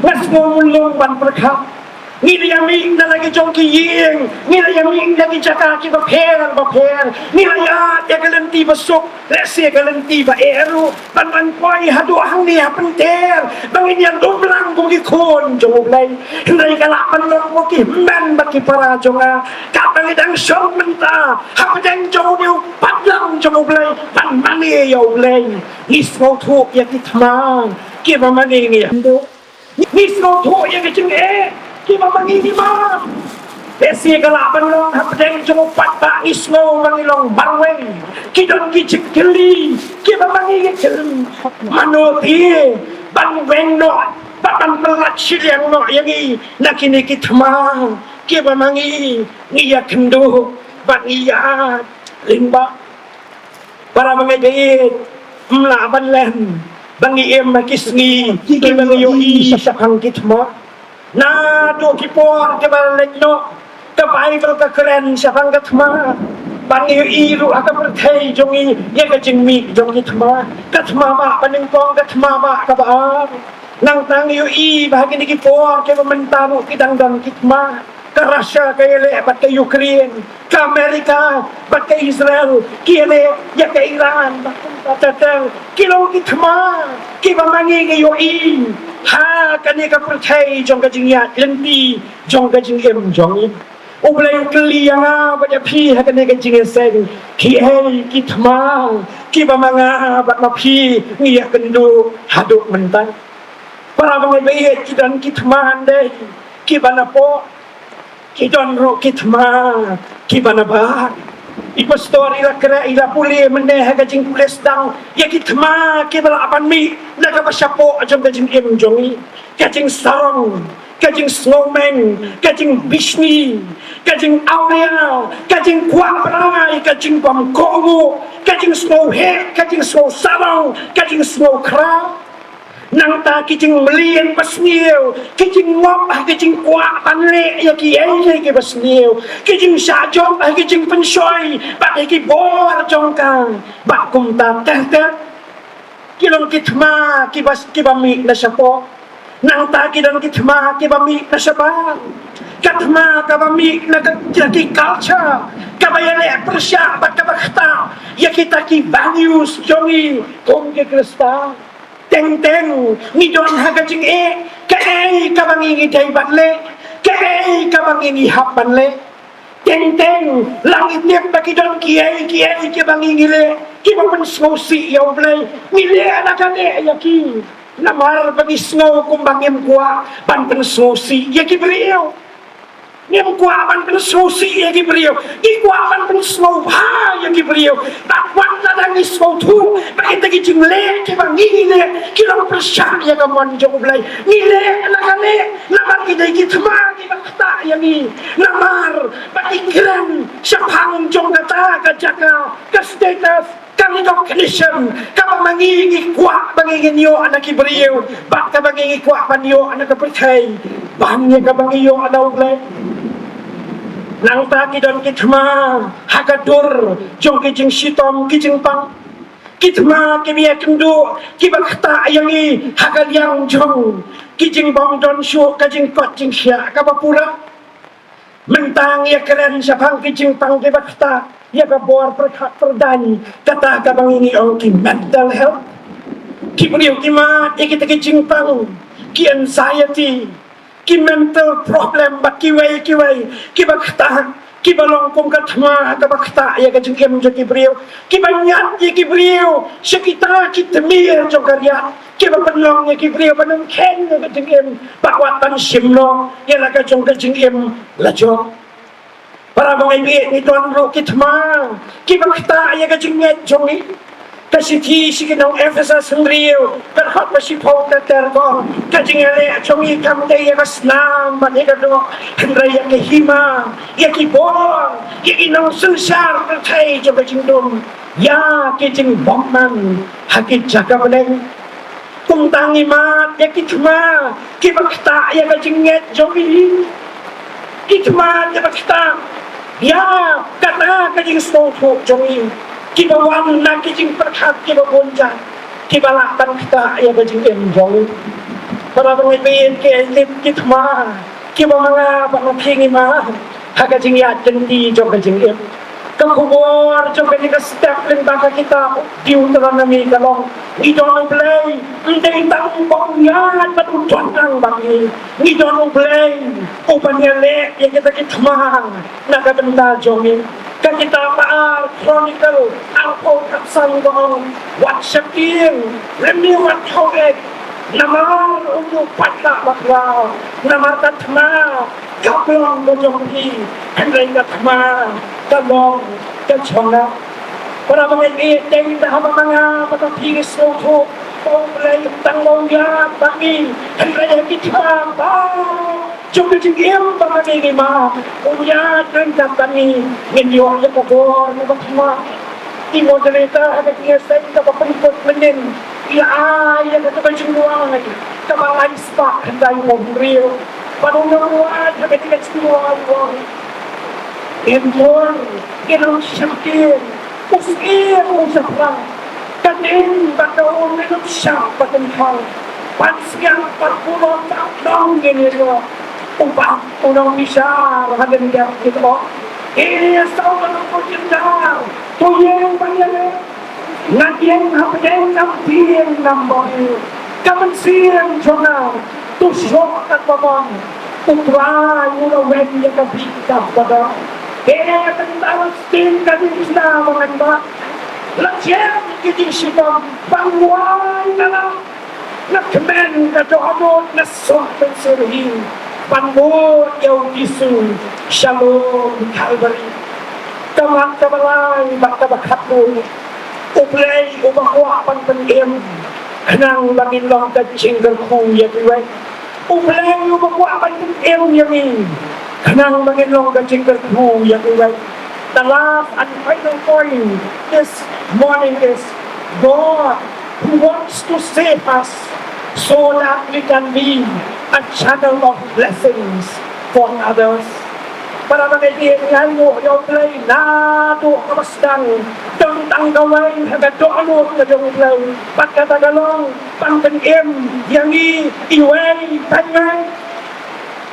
Mas ngumulong ban perkap. Nilayaming na lagi jong kiying, nilayaming lagi jaka kiba peran ba per, nilayat ya galanti basok, lesi ya galanti ba ero, banman koy hado hang niya penter, bangin yan doblang bugikon jong ublay, hindi kalapan lang mo ki man baki para jonga, kapangidang siyong menta, hapadang jong niyo padlang jong ublay, panmani ya ublay, nismo tuk ya kitmang, kiba maningi ya ndo, nismo tuk ya kiching Kiba manginima. Besi kalaban long hapdeng jumupat ba ismo mangilong barweng. Kidon gijik geli. Kiba mangingit manuti. Bangweng no. Bakan pelat silyang no yangi. Nakinikit ma. kiba mangi ngiya kendo bat ngiya limba para mga gayit mlaban len bangi em makisngi kiba ngayo i sa pangkit mo na do kipor kibalek no kapai ka keren sa pangkat mo bangi iru aka perthai jongi ya ka jingmi jongi thma kathma ba paningpong kathma ba ka ba nang tang yu i bahagi ni kipor ke mentaro kidang kitma ka Russia ka ele bat ka Ukraine ka Amerika bat ka Israel kiele ya ka Iran bat ka tatel kilo kitma ki ba mangi yu i ha kani ka perthai jong ka jingya lenti jong ka jingem jongi Ublay keliyanga pada pi hakane ka jingeseng ki ki thma ki ba manga bat ma pi ngiya kendu haduk mentang para bangai bayet ki dan ki thma ande ki bana po ki don ro ki thma ki bana ba I pastor ila kera ila puli mende ha ka jing pules dang ya ki thma ki bala apan mi na ka pasyapo ajam ka jing em jongi ka jing sarong kajing snowman, kajing bishni, kajing aurea, kajing kuabrai, kajing bamkongo, kajing snowhead, kajing snow sarong, kajing snow crab. Nang ta kajing melian pasniu, kajing ngop, kajing kuak panle, ya ki ay ki pasniu, kajing sajom, kajing pensoi, bat ki bor jongkang, bat kum ta teh kilong kitma, kibami na siya nang taki dan kitma kibami na sabang katma kabami na kaki culture kabayale persya bat kabakta ya kita ki values jongi kong ke krista teng ni don hagajing kai kabangi dai batle kai kabangi hapan le teng langit tiap bagi don kiai kabangi ngile kibapan smosi ya blai ngile anakane ya ki namar bagi snow kumbangin kuah ban pensusi ya kibriyo ngem kuah ban pensusi ya kibriyo di kuah ban pensnow ha ya kibriyo tak wan ladang snow tu bagi tagi jingle ki bangile kilo persyak ya kamon jong blai ngile nakane namar ki thma ki bakta ya ni namar bagi keren syapang jong kata kajaka ka status kami recognition kami mangingi kuat bangingin yo anak ibriyo bak ka bangingi kuat banyo anak percay bangnya ka bangiyo anak uglay nang taki don kitma hakadur jong kijing sitom kijing pang kitma kimiya kendu kibakta ayangi hakalyang jong kijing bom don syu kajing kot jing sya kabapura mentang ya keren syapang kijing pang kibakta ya kabor perdani kata kabangingi ong ki mental health ki beliau ki ma kita kicing pang ki anxiety ki mental problem bak ki wai ki bakta ki balong kum katma ka bakta ya ka jengkem jo ki beliau ki banyak ya ki beliau sekita ki temir jo karya ki bapenlong ya ki beliau panang ken ka jengkem bakwatan simno ya la ka jong ka jengkem la jo para mga ibig ni Tuan Ro kitma kibakta ya kajinget jongi kasi ti sige nang Ephesus Rio berhak masipau terko kajingale jongi kamde ya kasnam maniga do hendra ya kehima ya kibor ya inang sensar bertai jo kajingdom ya kijing bomman hakit jaga beneng kumtangi mat ya kitma kibakta ya kajinget jongi kitma ya bakta ya kata kajing stofo jongi kibawan na kajing perkat kibabonja kibalakan kita ya kajing jongi para pemimpin kitma kibamanga pangapingi ma hakajing ya jendi jong kajing kekubur jong kajing step len baka kita diuteran nami kalong idon play ndeng tang bong yan patuton ang bangi idon play upanyale yang kita kitma nakabenda jongi kan kita paar chronicle alpo kapsang gong WhatsApp tin remi wat hoek namar untuk patla bakla namar tatma kaplong bojongki hendreng tatma kalong kachonga para mga iteng na hamamanga matapigis mo po kung lay tangong ya bagi hendreng kitma Jom ke jingim bang ni ma. Unya dan kami ngenyo ya ko ni bakma. Di moderator ada dia sen ka paprikot menin. Ila ay ka ka jingluang lagi. Kamalay spa dai mo real. Panungan ada dia jingluang ko. Emor, kinang syakir. Usir usah kanin bataon minum siya patenhal. Pansiang 40 tahun gini lo. Upang unang misar hagan dia gitu. Ini sawan ko jendal. Tuyeng panyan. Ngatiyeng hapdeng nampiyeng namboy. Kaman siyang jona. Tusok at pamang. Upray ulo wen ya kabita pada. Kaya tentang sting kadin isna mga iba. Laksyan kiting sipang pangway na lang. Nagkamen na doon na sopan sirhin. Panmur yaw Yesu, Shalom Calvary. Kamang kabalay, magkabakapon. Uplay, umakwa pang pandim. Nang magilong kachinggal kong yagiway. Uplay, umakwa pang pandim yamin. Nang magilong kachinggal kong yagiway. The last and final point this morning is God who wants to save us so that we can be a channel of blessings for others. Para magiging mo yung play na to kamasdan tentang gawin hanggang doon na yung play pagkatagalong pangkanim yangi iway pangay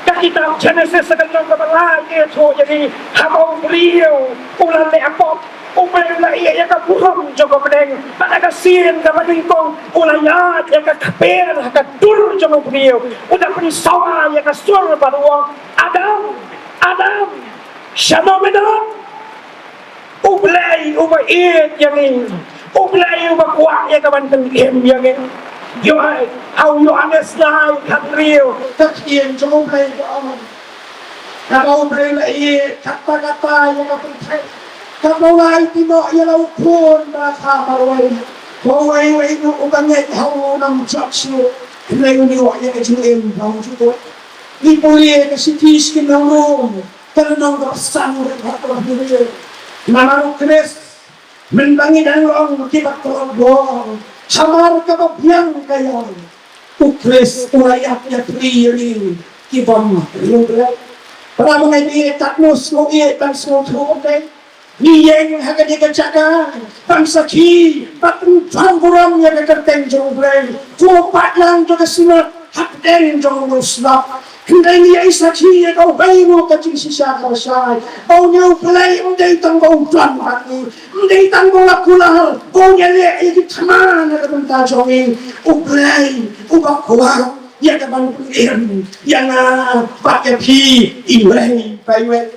Kakita Genesis sa kanyang kabalay ito yung habang beriyo ulan na apot ulan na iya yung kabuhang yung kabalay panagasin ka maningkong ulayat yung kakapir kadur yung beriyo udah pensawa yung kasur paruang Adam siya nomenat ublay umait yung ublay umakuha yung kabantang yung how Johannes lai khát riêu thực hiện cho ông thầy của ông thầy lại khát ta như các thầy các ông lai thì mọi như lâu khuôn mà thả mà rồi vậy ông ta nghe hầu nằm chọc siêu này như gọi như cái chú em phòng chú tôi đi bồi cái city skin nông nông cái nông gặp sang rồi phát vào như vậy mà nó Chris mình đang nghĩ đang lòng khi bắt đầu đó Samar kababyang kayo. Ukres ulayat priring kibam rubla. Para mga tatnos mo itang smotuote. Niyeng hagadi kachaka. Pangsaki. Patang tangguram niya kakarteng rubla. Tuwapat lang to kasunat. Hakden jong rusla. Hindi niya isaki ikaw bay mo kaching siya karsay. O niya play o day tanggong tuan hati. Hindi tanggong akulahal. O niya liya ikitaman na kabanta jongin. O play o bakuha. Ya kabang kulihan. Ya nga pakepi iway payway.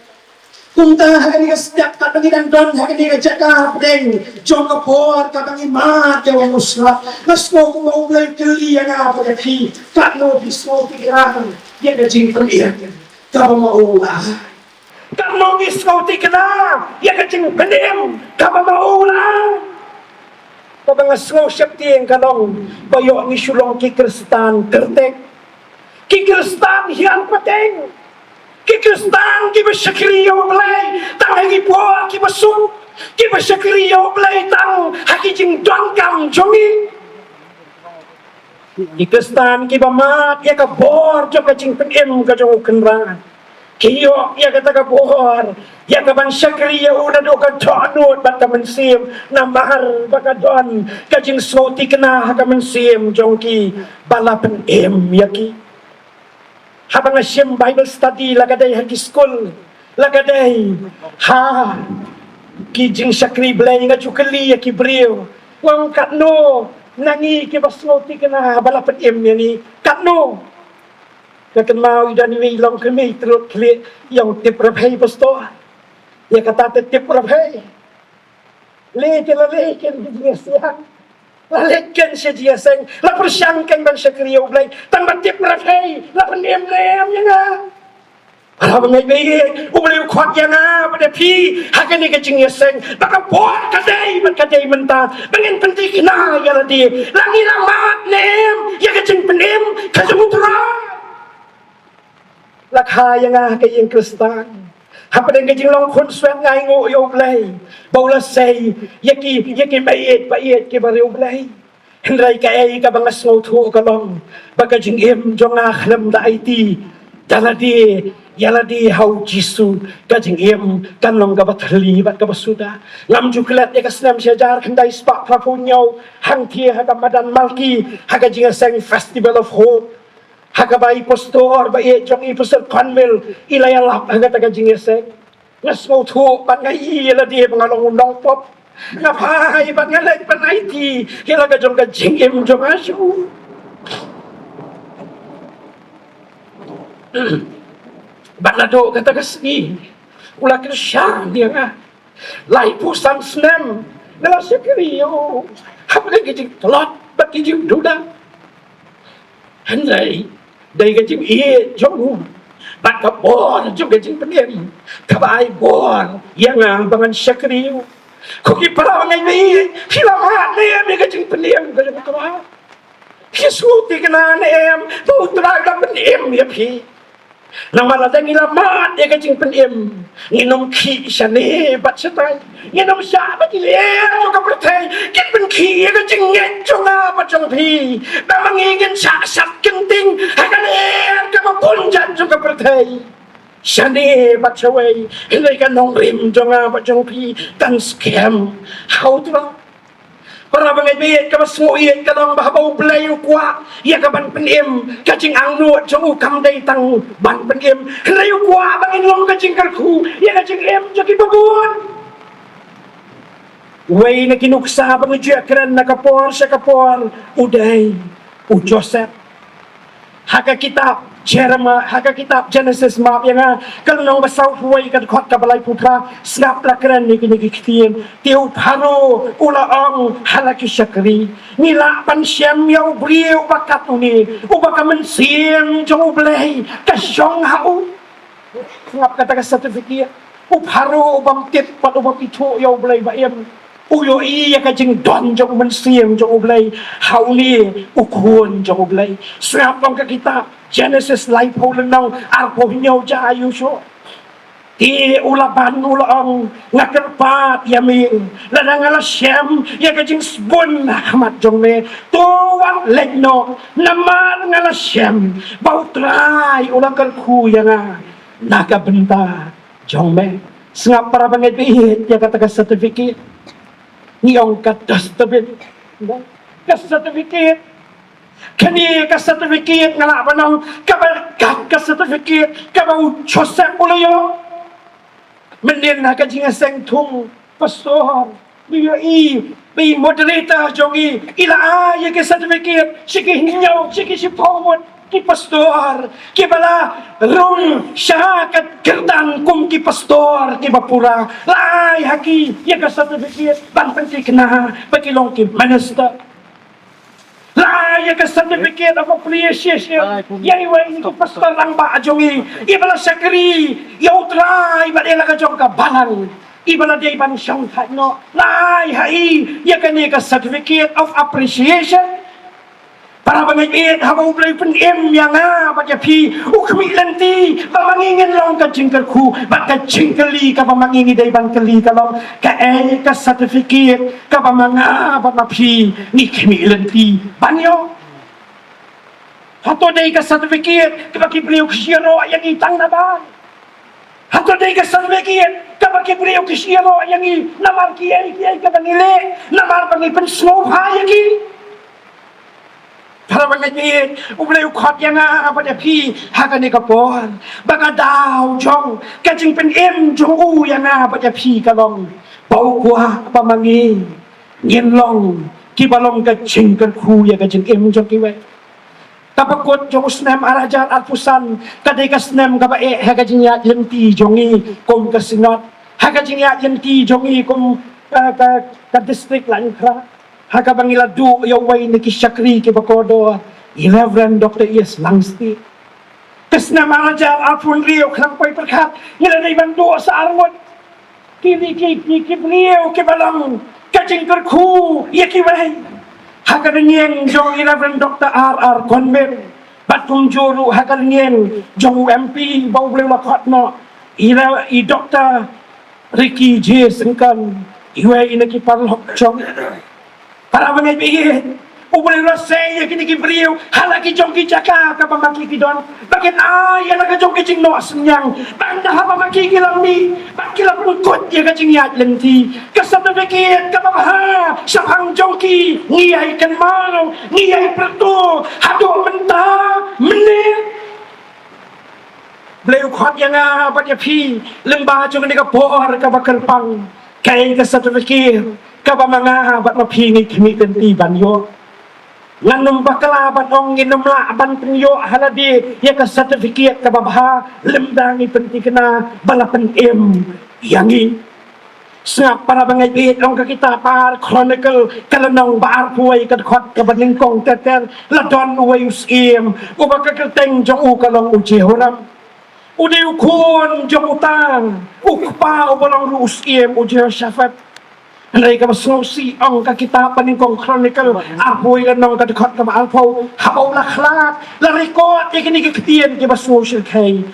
Kung ta hagani ka setiap katanginan don hagani ka jaka deng jong kapor katangi mat yang musla nasmo kung maublay kali yang apa kaki katno bismo pikiran yang kajing pelihan kaba maula katno bismo tikna yang kajing penim kaba maula kaba ngasno syakti yang kalong bayo ni sulong ki Kristan kertek ki Kristan hian pateng Kikristan kiba syakriyo blay tang hagi po kiba sun kiba syakriyo blay tang hagi jing dongkam jongi Kikristan kiba mat ya ka bor jo ka jing penem ka jong kenra kiyo ya ka taga bor ya ka ban syakriyo na do ka tonot bat ka mensim na mahar baka don ka jing soti kena ka mensim jongki balapen yaki habang asyam Bible study lagaday hagi school lagaday ha kijing syakri blay nga chukali ki brio wang katno nangi ki basnoti kana balapan yani katno kakan mau dan wi long kami terut kli yang tip rapai pasto ya kata tip rapai le ken dia siang Lalekan siya dia sang, la persyangkan bang siya kriyaw blay, tang batip rafay, la panem-nem yan nga. Para mga ibigay, umaliw kwat yan nga, pada pi, hagan ni kaching yasang, baka buhat kaday, menta, bangin pantik na, yala di, langi lang mat nem, ya kaching panem, kasamutra. ราคายังไงก็ยังคริสตานหาประเด็นก็จริงลองคนสวยงายงูโยบเลยบอกละเซยยากีไปเอ็ดกีบริวเลยเห็นไรก็ก็บังสโลทูก็ลองบักจิงจงอาขลมได้ตีyala di hau jisu kajing kan long ka batli bat ka basuda lam juklat e kasnam syajar kandai spa prapunyau hang thi ha madan malki ha kajing sang festival of hope ha ka bai postor ba e jong i postor konmel ilaya lap ha ka kajing sang ngasmo thu ban ngai yala di pangalong undang pop ngapai ban ngalai panai ti hila ka jong kajing jong asu Balado kata kasni ulah kerja dia ngah lai pusam senam dalam sekeriyo apa lagi jing telot bagi jing duda handai dari gajing jong bat kabor jong gajing pendem kabai bor yang bangan sekeriyo koki para bangai ni hilamat ni gajing pendem gajing kabai Yesus dikena em putra dah pendem ya pi Nama ladang ilamat dia kacing penim nginom ki syane bat setai nginom sya bat ilem juga pertai kin pen ki ya kacing nget jonga bat jong pi memang ingin sat kenting akan ke punjat juga pertai syane bat sawai hilai kan nong rim jonga bat jong pi tan scam how to para bangai biet ka basmo iet ka long bahabaw blayo kwa ya ka ban penim kacing ang nuot jong ukam day tang ban penim layo kwa bangin long kacing karku ya kacing jaki babun way na kinuksa bang ujakran nakapor sa kapor uday Joseph haka kitab Genesis map yang kalau nong basau huai kat khot kabalai putra snap lakran ni kini kitien tiu paro ulaong halaki syakri nila pan syam yau briu bakat uni ubaka mensiam jong ublei kasyong hau ngap kata ka sertifikat uparo ubam tip pat ubam itu yau blei baem uyo iya kajing don jong mensiam jong ublei hau ni ukun jong ublei snap bang ka kitab Genesis lai po lenong arpo hinyaw ja ayuso ti ulaban ulaong ngakerpat yamin ladang ala syam ya kajing sbun ahmad jong me tuwang legno namar ngala syam bau trai ulang kerku yang nakabenta jong me sengap para banget bihit ya kata sertifikat ngiyong katastabit kasertifikat kani ka certificate ngala panong ka certificate ka bang Joseph ulo menin na ka jinga seng thung pastor bi moderator jongi ila ya ka certificate siki hinyaw siki si forward ki pastor ki bala rum syakat gerdan kum ki pastor ki bapura lai haki ya ka certificate ban penting kena bakilong ki minister Laya ka certificate of appreciation. Yang iwan ko pastor lang ba ajongi. Ibala sakri. Yaw try. Ibala ka jong ka balang. Ibala day ban siyang no. Laya hai. Yakan ka certificate of appreciation. Para bangit habang ulay penim yang baca pi ukmi lanti pamangingin long ka jingkerku baka jingkeli ka pamangingi day ban keli ka long ka ka certificate ka pamanga ba pi ni kmi lanti banyo hato day ka certificate ka pakibliw kisiro yang itang na ba hato day ka certificate ka pakibliw kisiro yang namar kiyay ka nangili namar pangipin snow hayagi para bangit ublay ukot yang pada pi hakan ni kapor baka daw jong kajing penim jong yang pada pi kalong bau kuah pamangi nginlong kibalong kajing kerku ya kajing jong kiwe kapakot jong snam arajar alpusan kadai kasnam kabae hakajing ya yenti jongi kom kasinot hakajing ya yenti jongi kom ka district Langkra Haka bangila du yaway na kisyakri kibakodo Reverend Dr. E.S. Langsti. Kas na marajar alpun riyo kalampay perkat nila na ibang duo sa arngot. Kibriyo kibalang kajing kerku yakibay. Haka na niyang jong Reverend Dr. R.R. Conver. batung juru hakal ngien jong MP bau boleh lakot no ira I Dr. Ricky J sengkan iwe ina ki parlok jong para bangai biye boleh rasai kini ki beriu halaki jong ki jaka ka pamaki ki don bakin ay ala ka jong ki jing no senyang banda ha pamaki ki lam ni bakilah pungkut ya ka jing yat lenti kasat fikir ka ha sapang jong ki ngiai kan mau ngiai pertu hadu mentah menit beliau kuat yang apa dia pi lembah jong ni ka por ka bakal pang kai kasat fikir ka pamanga bat ma pi ni kimi tenti banyo nganum bakala batong nginum la ban penyo haladi ya ka sertifikat ka babha lemdangi penting kena balapan yangi sengap para bangai bit ong ka kita par chronicle kalanong baar puai ka khot ka baning kong teter la don uai ubaka ka teng jong u kalong uji horam udiu kun jong utang ukpa ubalong ruus uji syafat Andai ka masnosi ang kakita paningkong chronicle apoy ka nang kadikot ka maalpaw hapaw laklat larikot ikini kiktiyan ki masnosi kay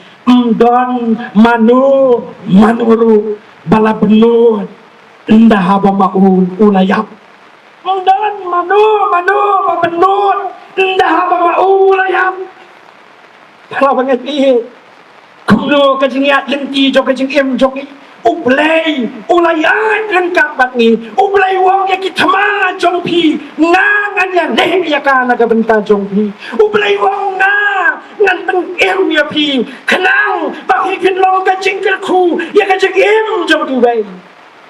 don manuru balabnud inda haba maun ulayap don manu babanud inda haba maun ulayap para banget iye kumno kajingyat lenti jo kajing joki ublay ulayat lengkap batni ublay wong ya kitama jongpi ngan ya leh ya ka nagabenta jongpi ublay wong ngan pen ya pi kenang bagi kinlong ka jingkel ku ya ka jing jong bay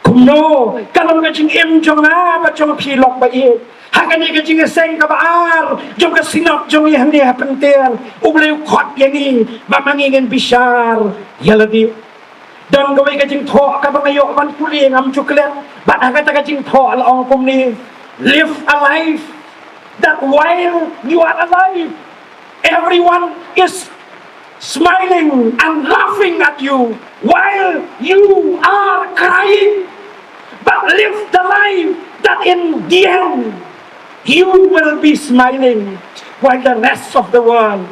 kumno kalau ka jing jong ba jong pi lok ba e hakani ka jing seng ka baar jong ka sinop jong ya hande pentel ublay khot ya ni mamangin bishar ya ladi dan gawai kajing thok ka bangayo man kuli ngam chuklet bat kata kajing thok la ong kum ni live a life that while you are alive everyone is smiling and laughing at you while you are crying but live the life that in the end you will be smiling while the rest of the world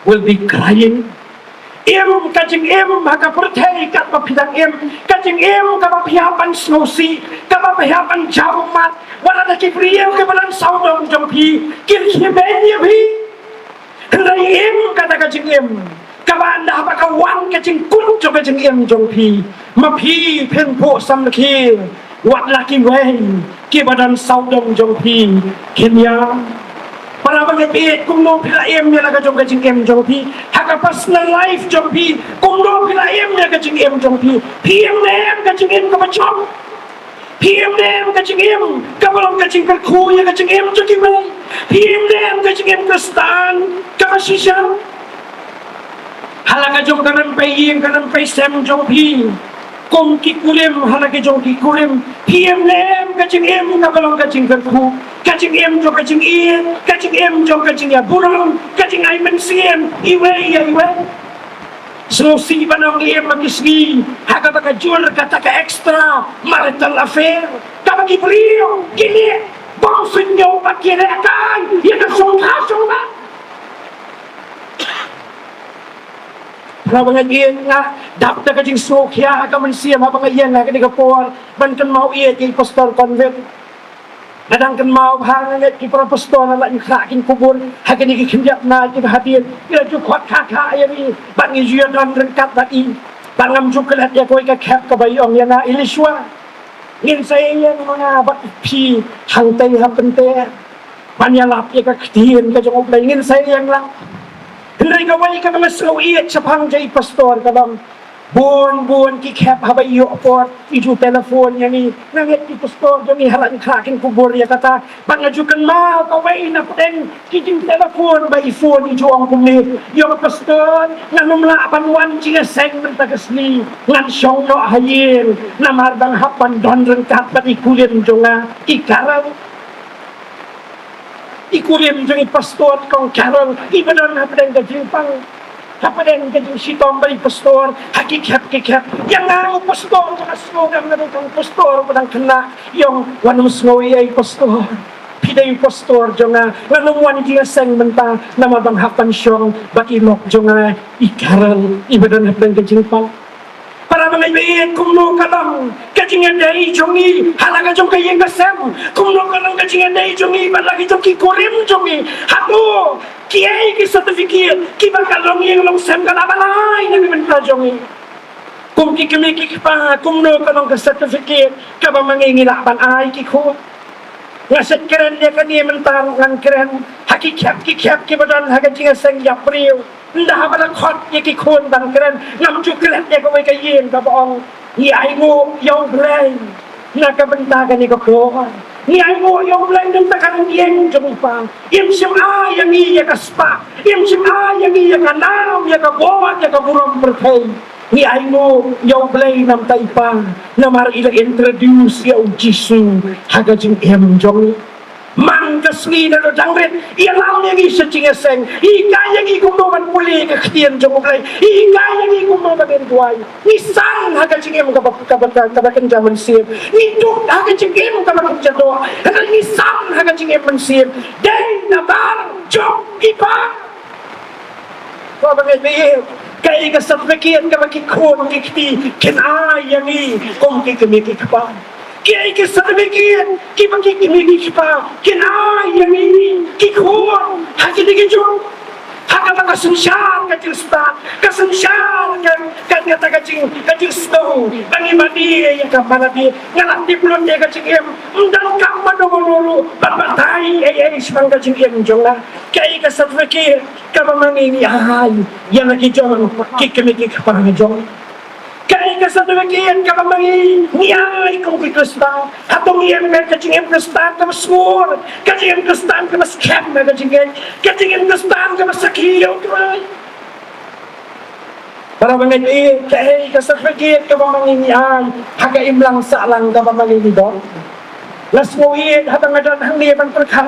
will be crying kajing maka percaya kat papidang kajing ka papihapan snosi ka papihapan jaumat wala na kipriyo ka balan saudong jampi kirkibenya bi hendai kata kajing ka banda apa kawan kajing kun jo kajing jampi mapi penpo samlaki wat laki wei ki badan saudong jampi kenya para pangipit kung no pila niya na kajong kajing jongpi haka personal life jongpi kung no pila niya kajing jongpi PM kajing kapachong PM kajing kabalong kajing kalkuya kajing jongki may PM kajing kastan kapasisya halaka jong kanan pay sem jongpi kung kikulim halaki jong kikulim PM kajing kabalong kajing kalku kajing jong kajing jong kajing ya burung kajing ay mensiem iwe so si banang magisgi haka baka jul kata ka extra marital affair kabagi brio gini bangsun nyo bakirakan yan ang sungkasong ba Habang iyan nga, dapat na kajing sukya, haka mensiem habang iyan nga, kani kapor, bankan mau iya kay pastor convent. Nadangkan mau hangat ki para pastor na lang kaking kubur hakin ikikinjak na hadir ila jukot kaka ayami bangi juya dan rengkat dai bangam jukelat ya koi ka kap ka bayong ya na iliswa ngin saya mga bat pi hangtay hapente panyalap ya ka ktiin ka jong oblay ngin saya yang lang hendai gawai ka mga sawiyat sa pangjay pastor kadang Buon ki kep habay iyo por iju telepon yang ni nangit ki pastor jami halan kakin kubur ya kata bangajukan mau kawai na peng kijing telepon by phone iju ang kumni yung pastor nanumla panwan jinga seng tagasni ngan syong no hayin namardang hapan don rengkat pati kulim jonga ikarang ikulim jongi pastor kong karang ibadan hapdeng kajipang Kapaden kajing si tombay pastor, hakikap yang ang pastor, sa slogan na rin pastor, padang kena, yung wanong snowy ay pastor. piday pastor jonga nganungwan dia seng menta nama bang hapan syong baki lok jonga ikaral ibadan hapdan kejingpang para mga ibayin kumno kalang kajingan dari jongi halaga jong kayeng kasem kumno kalang kajingan dari jongi balagi jong kikorim jongi hato kiai ki certificate ki bakalong yang long sem kalabalay na bimenta jongi kung kikimikik pa kumno kalang ka certificate ka ba mangingilaban ay kiko ngaset keren dia kan dia mentar ngan keren hakikat ki badan hagajingan seng yapriu ndah bala khot ye ki khon ban kren ngam chu kret ye ko ka yen ka bong ni ai ngo yong blai na ka benta ka ni ko ko ni ai ngo yong blai dum ta kan yen jong pa im sim a yang ni ye ka spa im sim a yang ni ye ka nam ye ka bo ye ka burom berthai ni ai ngo yong blai nam tai pa na mar ila introduce ya jisu haga jing em jong man kasni na do jangret ia lam yang isa cinga seng ika yang ikum no man puli ka khtian jong blai ika yang ikum no bagen tuai ni sang haga cingem ka kan jaman siem ni duk haga cingem ka kan jado haga ni sang haga cingem man siem dei na bar jong ipa ko bagen be kai ka certificate ka makikon kikti ken ay yang i kong kikimiki pa kiai ke certificate ki bagi kimiki pa kinai yang ini ki khon haki digi jong haka bang kasensyal ka tilsta kasensyal kan kata kacing snow bangi madi ya ka manadi ngalat di blon dia kacing em undang kam madogolulu babatai ai sebang kacing em jong kiai ke certificate ka mangi ai yang lagi jong ki kimiki pa jong kaya ka sa tuwagian ka mamangi niyay kong kikristan atong iyan ka kachingin kristan ka masmur kachingin kristan ka mas kem na kachingin kristan ka mas sakiyaw tuway para mga iyan kaya ka sa tuwagian ka mamangi niyay hagaim lang sa alang ka mamangi nidon las mo iyan hatang adan hang liban perkat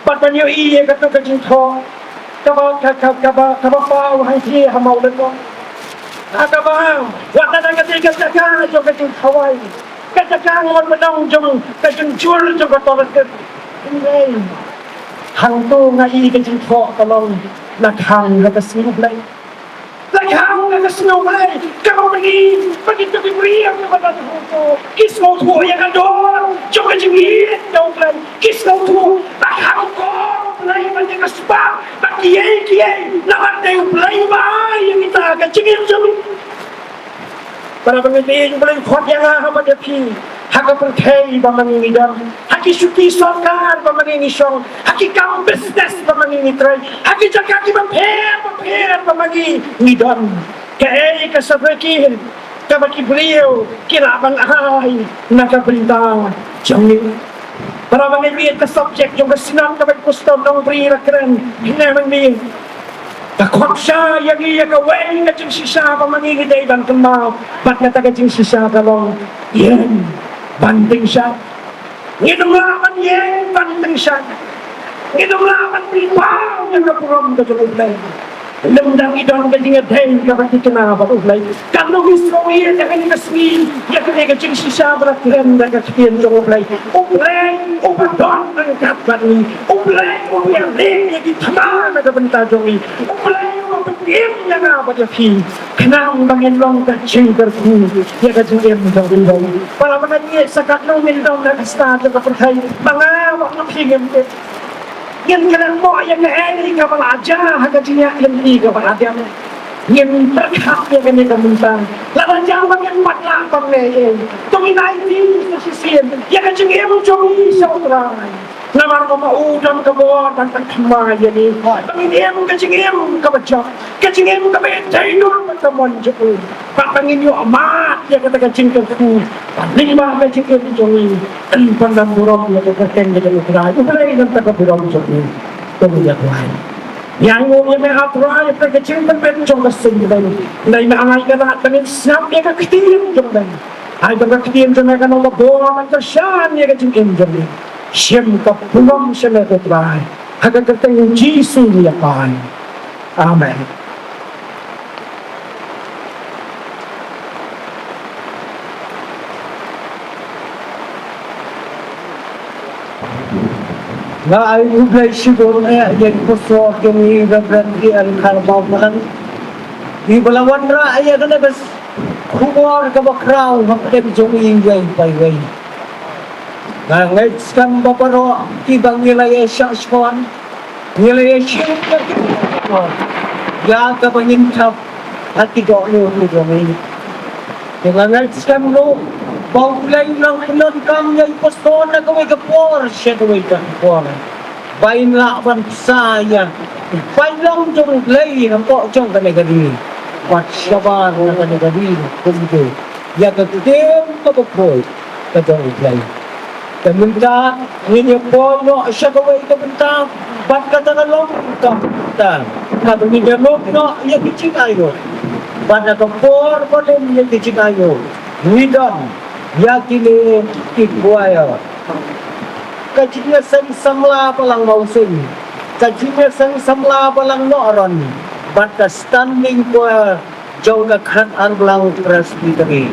ba't man yung iyan ka to kaching to kabapaw hay hamaw na to Akabang, wala na katigas na ka, jong kajing Hawaii. Kajakang mo manong jong kajing jur jong katolat ka. Hindi. Hangto nga i kajing po kalong naghang na kasinulay. Naghang na kasinulay. Kamo pagito kibriyang na matatuto. Kismo to, yan ka doon. Jong kajing iit, jong plan. Kismo to, naghang ko. Play man yung kaspa, kiyay, naman na yung play ba, yung itaga, chingin jami. Para pangitiin yung play, khot yang hahamad ya pi, haka perkay ba mangingidam, haki syuki sokar ba mangingisong, haki kang business ba mangingitray, haki jakaki ba per ba mangingidam, kaya kasabaki, kabaki beliau, kiraban ay, nakabalita, jami. Para mangibiit ka subject yung kasinang kapag gusto ng brila kren hinamang mi takot siya yang iya ka way nga jing sisa pa mangingiday dan kemaw ba't nga taga jing sisa ka long yan banding siya nginumlaman yan banding siya nginumlaman pipaw yung napurom ka tulog na lemdang idon ka jing aday kapag ikinaba uglay kalong isro iya ka kasmi ya ka jing sisa pa kren na kakiyan yung uglay ubadon ang katban ni ublay ubiyang yang itama na kabanta jongi ublay ubiyang yang apa jafi kenang bangin long ka chamber ku ya ka jeng dong para mga niya sa katlong mindong na kastado ka perhay mga wakang pingin yan ka lang mo ayang naeli ka pala adya haga jinya hindi ka pala adya yang terkap yang kami kemuntang lawan jangan yang matlah pemilih tuminai di sisi yang kecil yang jauh saudara namar memaudam kebuat dan terkemaya ni pemilih kecil yang kebajak kecil yang kebajak teman jauh pak pengin yo amat yang kata kecil keku lima kecil yang jauh pandang buruk yang kekeng dengan ukuran itu lain dan terkeburuk jauh tumiyak lain yang ngomong may atray pagkacing pagpet jong kasing dan nay maangay ka lahat ng snap ya kaktiyan jong dan ay kaktiyan jong na kanong labor ang kasyan ya kacing jong siyem ka pulong siya na katray hagagkatang yung Jisu niya pan Amen. nga ay ublay sibon yan puso kami berarti ang karbaw malang di balawan ra ay ka nagas kumor ka bakraw hapdem jong ingay payway nga ngay skam baparo ibang nilay siya skon nilay siya ya ka pangintap at tigo no kami kaya ngay skam no Baulay lang inon kang yay pusto na gawin ka por siya gawin ka por. Bain lakban saya. Bain lang jong lay ang po jong kanagadi. Wat siya ba na kanagadi kumdo. Ya kagdim kapaproy ka jong lay. Kamunta, ninyo po no siya gawin ka punta. Ba't ka tanalong ka punta. Kato ninyo no ya kiching ayo. Ba't na kapor pa din ya kiching ayo. Nidon. Yakini ikbuaya. Kajinya sang samla palang mausun. Kajinya sang samla palang nooron. Bata standing po jauh kakhat ang lang presbytery.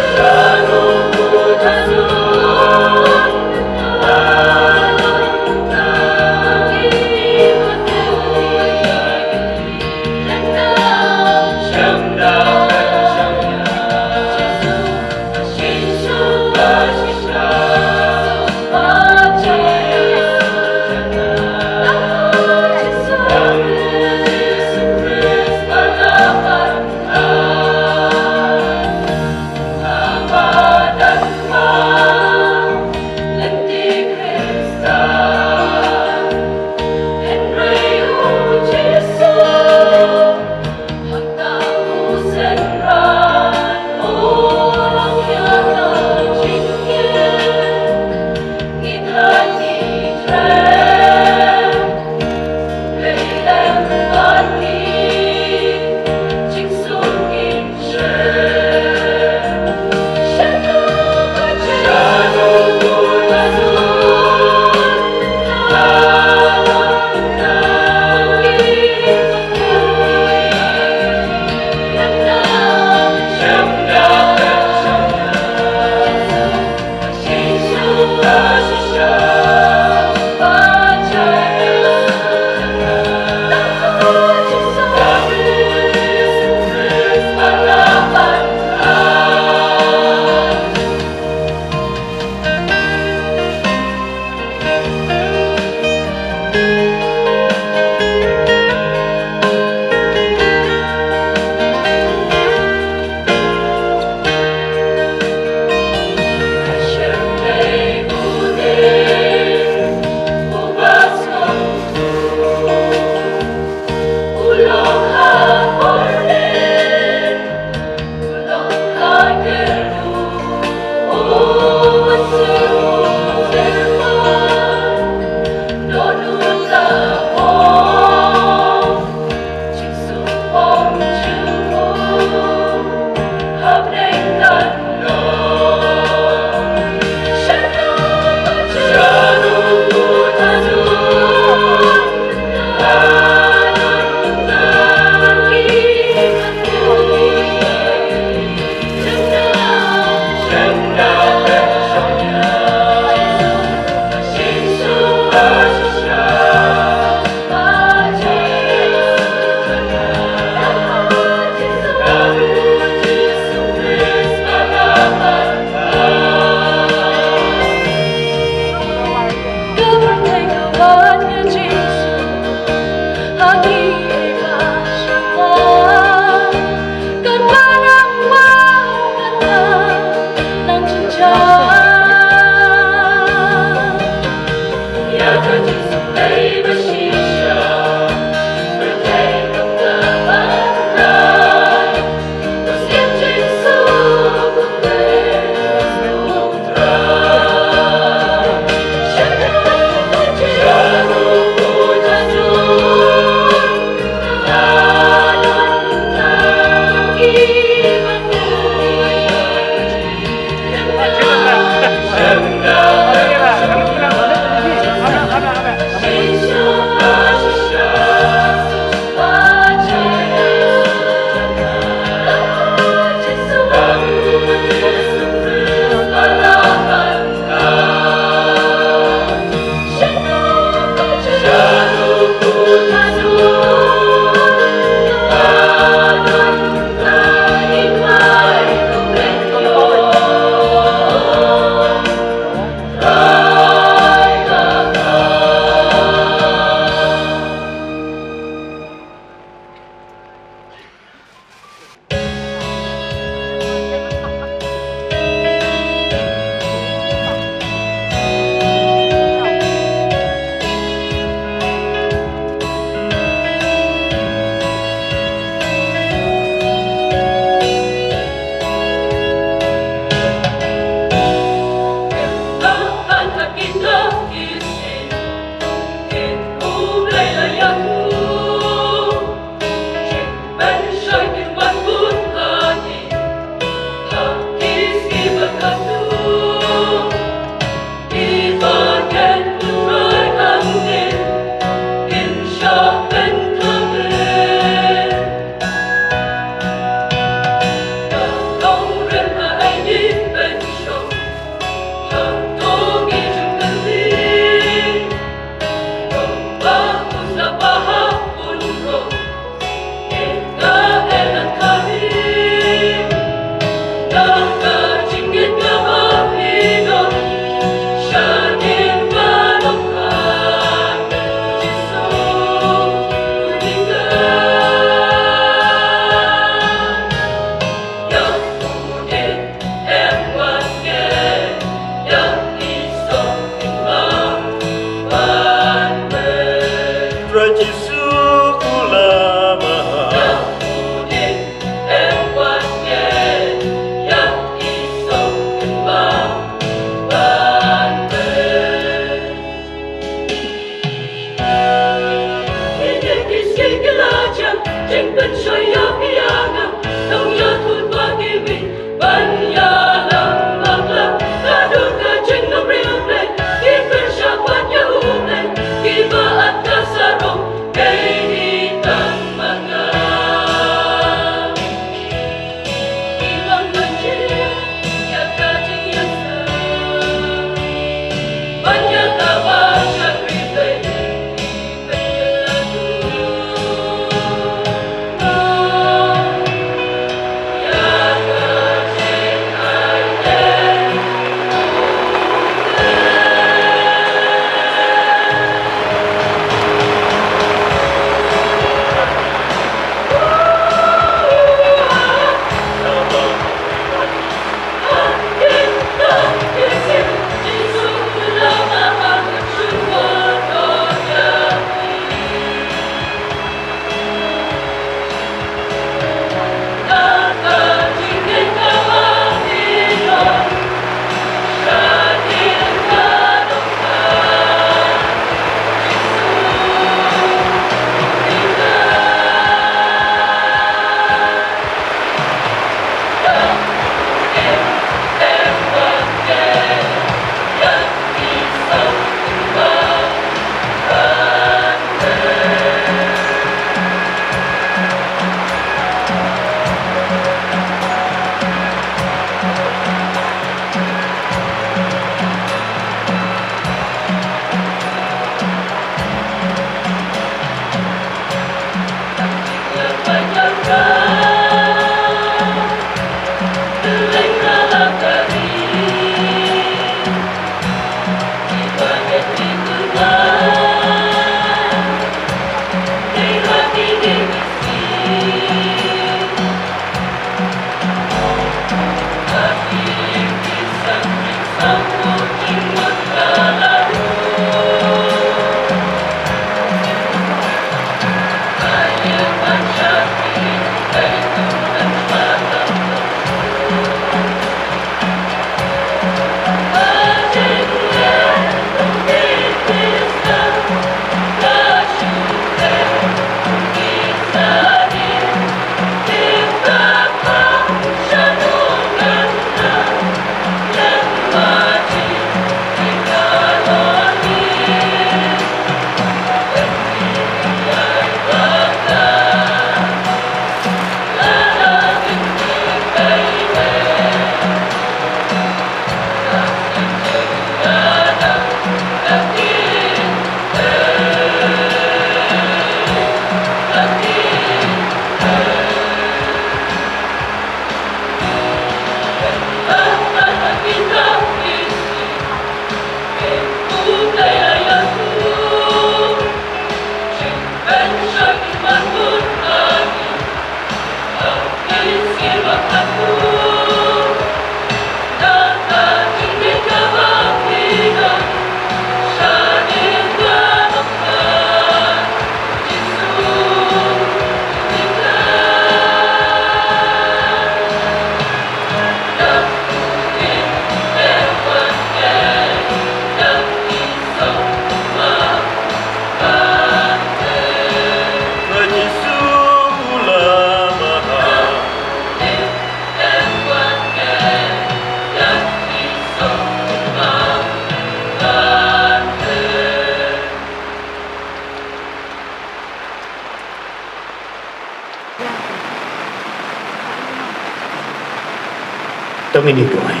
Domini Tuai.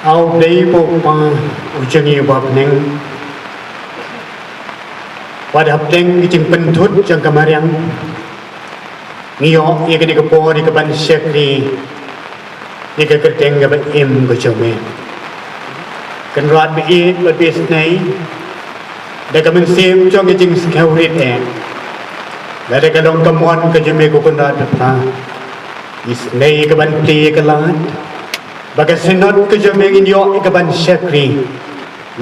Au dei po pa ujangi bab neng wadap neng kijing pentut jang kamariang ngiyo ye kene kepo di keban syekri ye ke kerteng ke im ko jome kan rat be it ba bis nei da kamen sim jong kijing skaurit e da de kalong kamon ke jome ko kon rat pa is nei ke ban ti ke lat bagai senot ke jome ngiyo ke ban syekri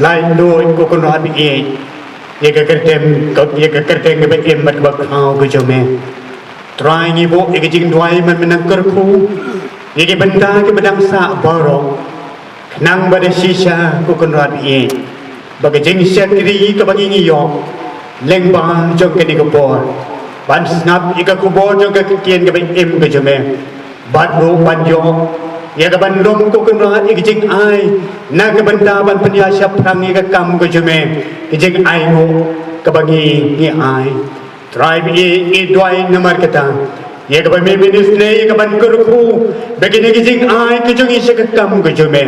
lain do ko kon rat be it ye ke kerteng ke im mat ba kau ko jome try ni bo ye kijing duai man menangker ku ye ke benda ke bedang sa borong nang pada sisa ku kon rat ye bagi jing syakri ke bagi ngiyo leng ba jong ke ni ke por ban snap ika kubor jong ke kien ke im ke jume bat ro ban yo ya ke ban lom ko kun ra ik jing ai na ke benda ban penya syap prang ika kam ke jume ke jing ai mo ke bagi ni ai tribe e dwai namar kata ya ke ban me minis ne ke ban kurku bagi ni ke jing ai ke jong isya ke kam ke jume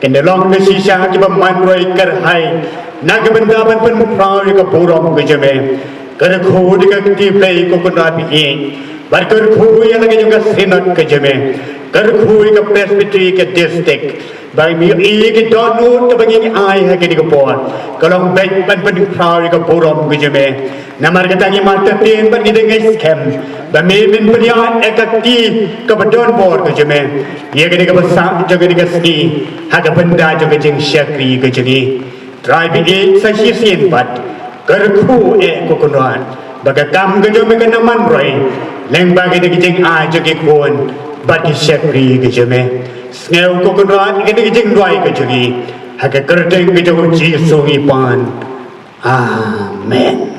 kende long ke sisa ke ban man roi kar hai na ke benda ban pen prau ke burong ke jume कर खोद का की प्ले को कुना भी बर कर खोई अलग जगह सेनट के जमे कर खोई का प्रेस्बिटरी के डिस्ट्रिक्ट बाई मी एक डॉनूट के बगी आए है के निको पोर कलों बेच बन बन फ्राउर का बोरम के जमे नमर के ताकि मार्टर तेन पर गिरे गए स्कैम बमे बिन परिया एक की का बटन बोर के जमे ये के निको बसा जगह निको सी हा का बंदा जगह जिंग शक्री के जगी ट्राइब एक सही scene but kerku kokonuan baga kam ke jome ke naman roi leng bagi de jing a jogi kon bagi syakri ke jome sneu kokonuan ke de jing roi ke jogi ha ke kerteng ke jogi ji sungi pan amen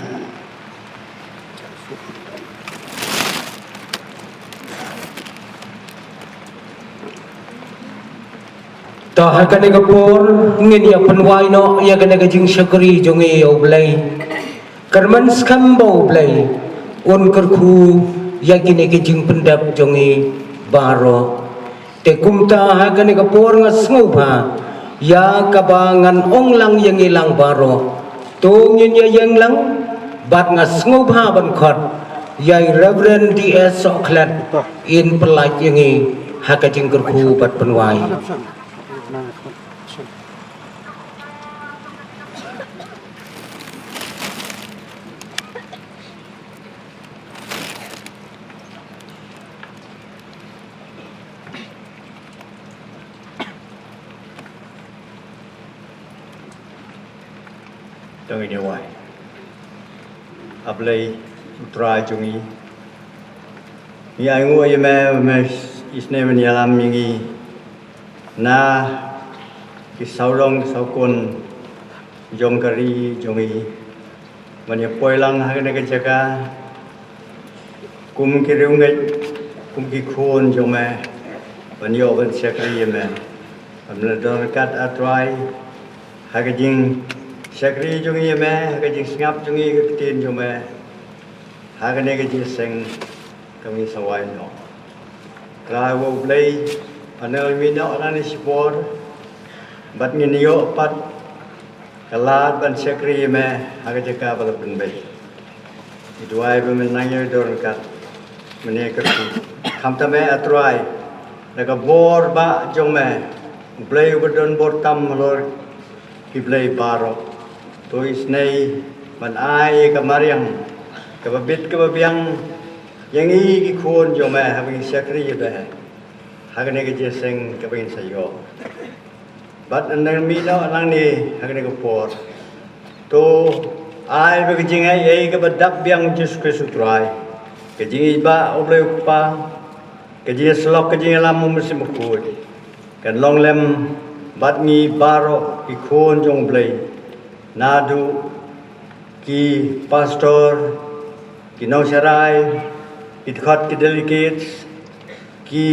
Tah kane kapur ngin ya penwai no ya kane kajing syakri jongi oblay kerman skambo oblay on kerku ya kine kajing pendap jongi baro te kumta ha kane kapur ngasngupa ya kabangan onglang yang ilang baro to ngin ya yang lang bat ngasngupa ban khot ya Reverend DS Soklat in pelaj yangi ha kajing kerku bat penwai Tunggu dia wai. Ablay utrai jungi. Ni angu ye me isne men yalam mingi. Na ki saulong saukon jong kari jungi. Man ye poilang ha ne ke jaga. Kum ki reungai kum ki khon jong me. Man yo ban sekri ye me. Amna don kat atrai ha ke jing Syakri jungi ya me, hagajing singap jungi ketin jume, hagane hagajing seng kami sawai no. Krai wo play, anel mino anani sipor, bat nginiyo pat, kalat ban syakri ya me, hagajing ka pada penbay. Iduai pemenangnya dorong kat, menekerti. Kamta me atrai, naga bor ba jume, play ubedon bor tam lor, kiblay baro. To isnay man ay kamariang kababit kababiang yang iki khon jo me habing syakri be hagne ke jeseng kabing sayo bat andang mino anang ni hagne ko por to ay be jing ay kabadap biang jus ke sutrai ke jing ba oble pa ke jing slok ke jing lam musim khod kan long lem bat ni baro ki khon jong blai nadu ki pastor ki nausarai ki khot ki delegates ki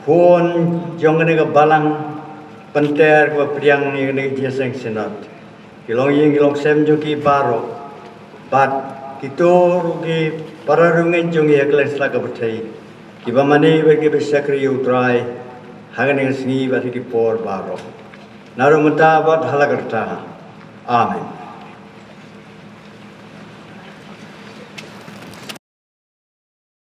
khon jong ne ga balang panter ko priang ni ne jeseng senat ki long ying ki long sem jo ki baro bat ki tor ki pararungai jong ye kles la ka bthai ki ba mane be ki be sakri utrai hagane singi ba ki por baro Narumata buat halakarta. Amin.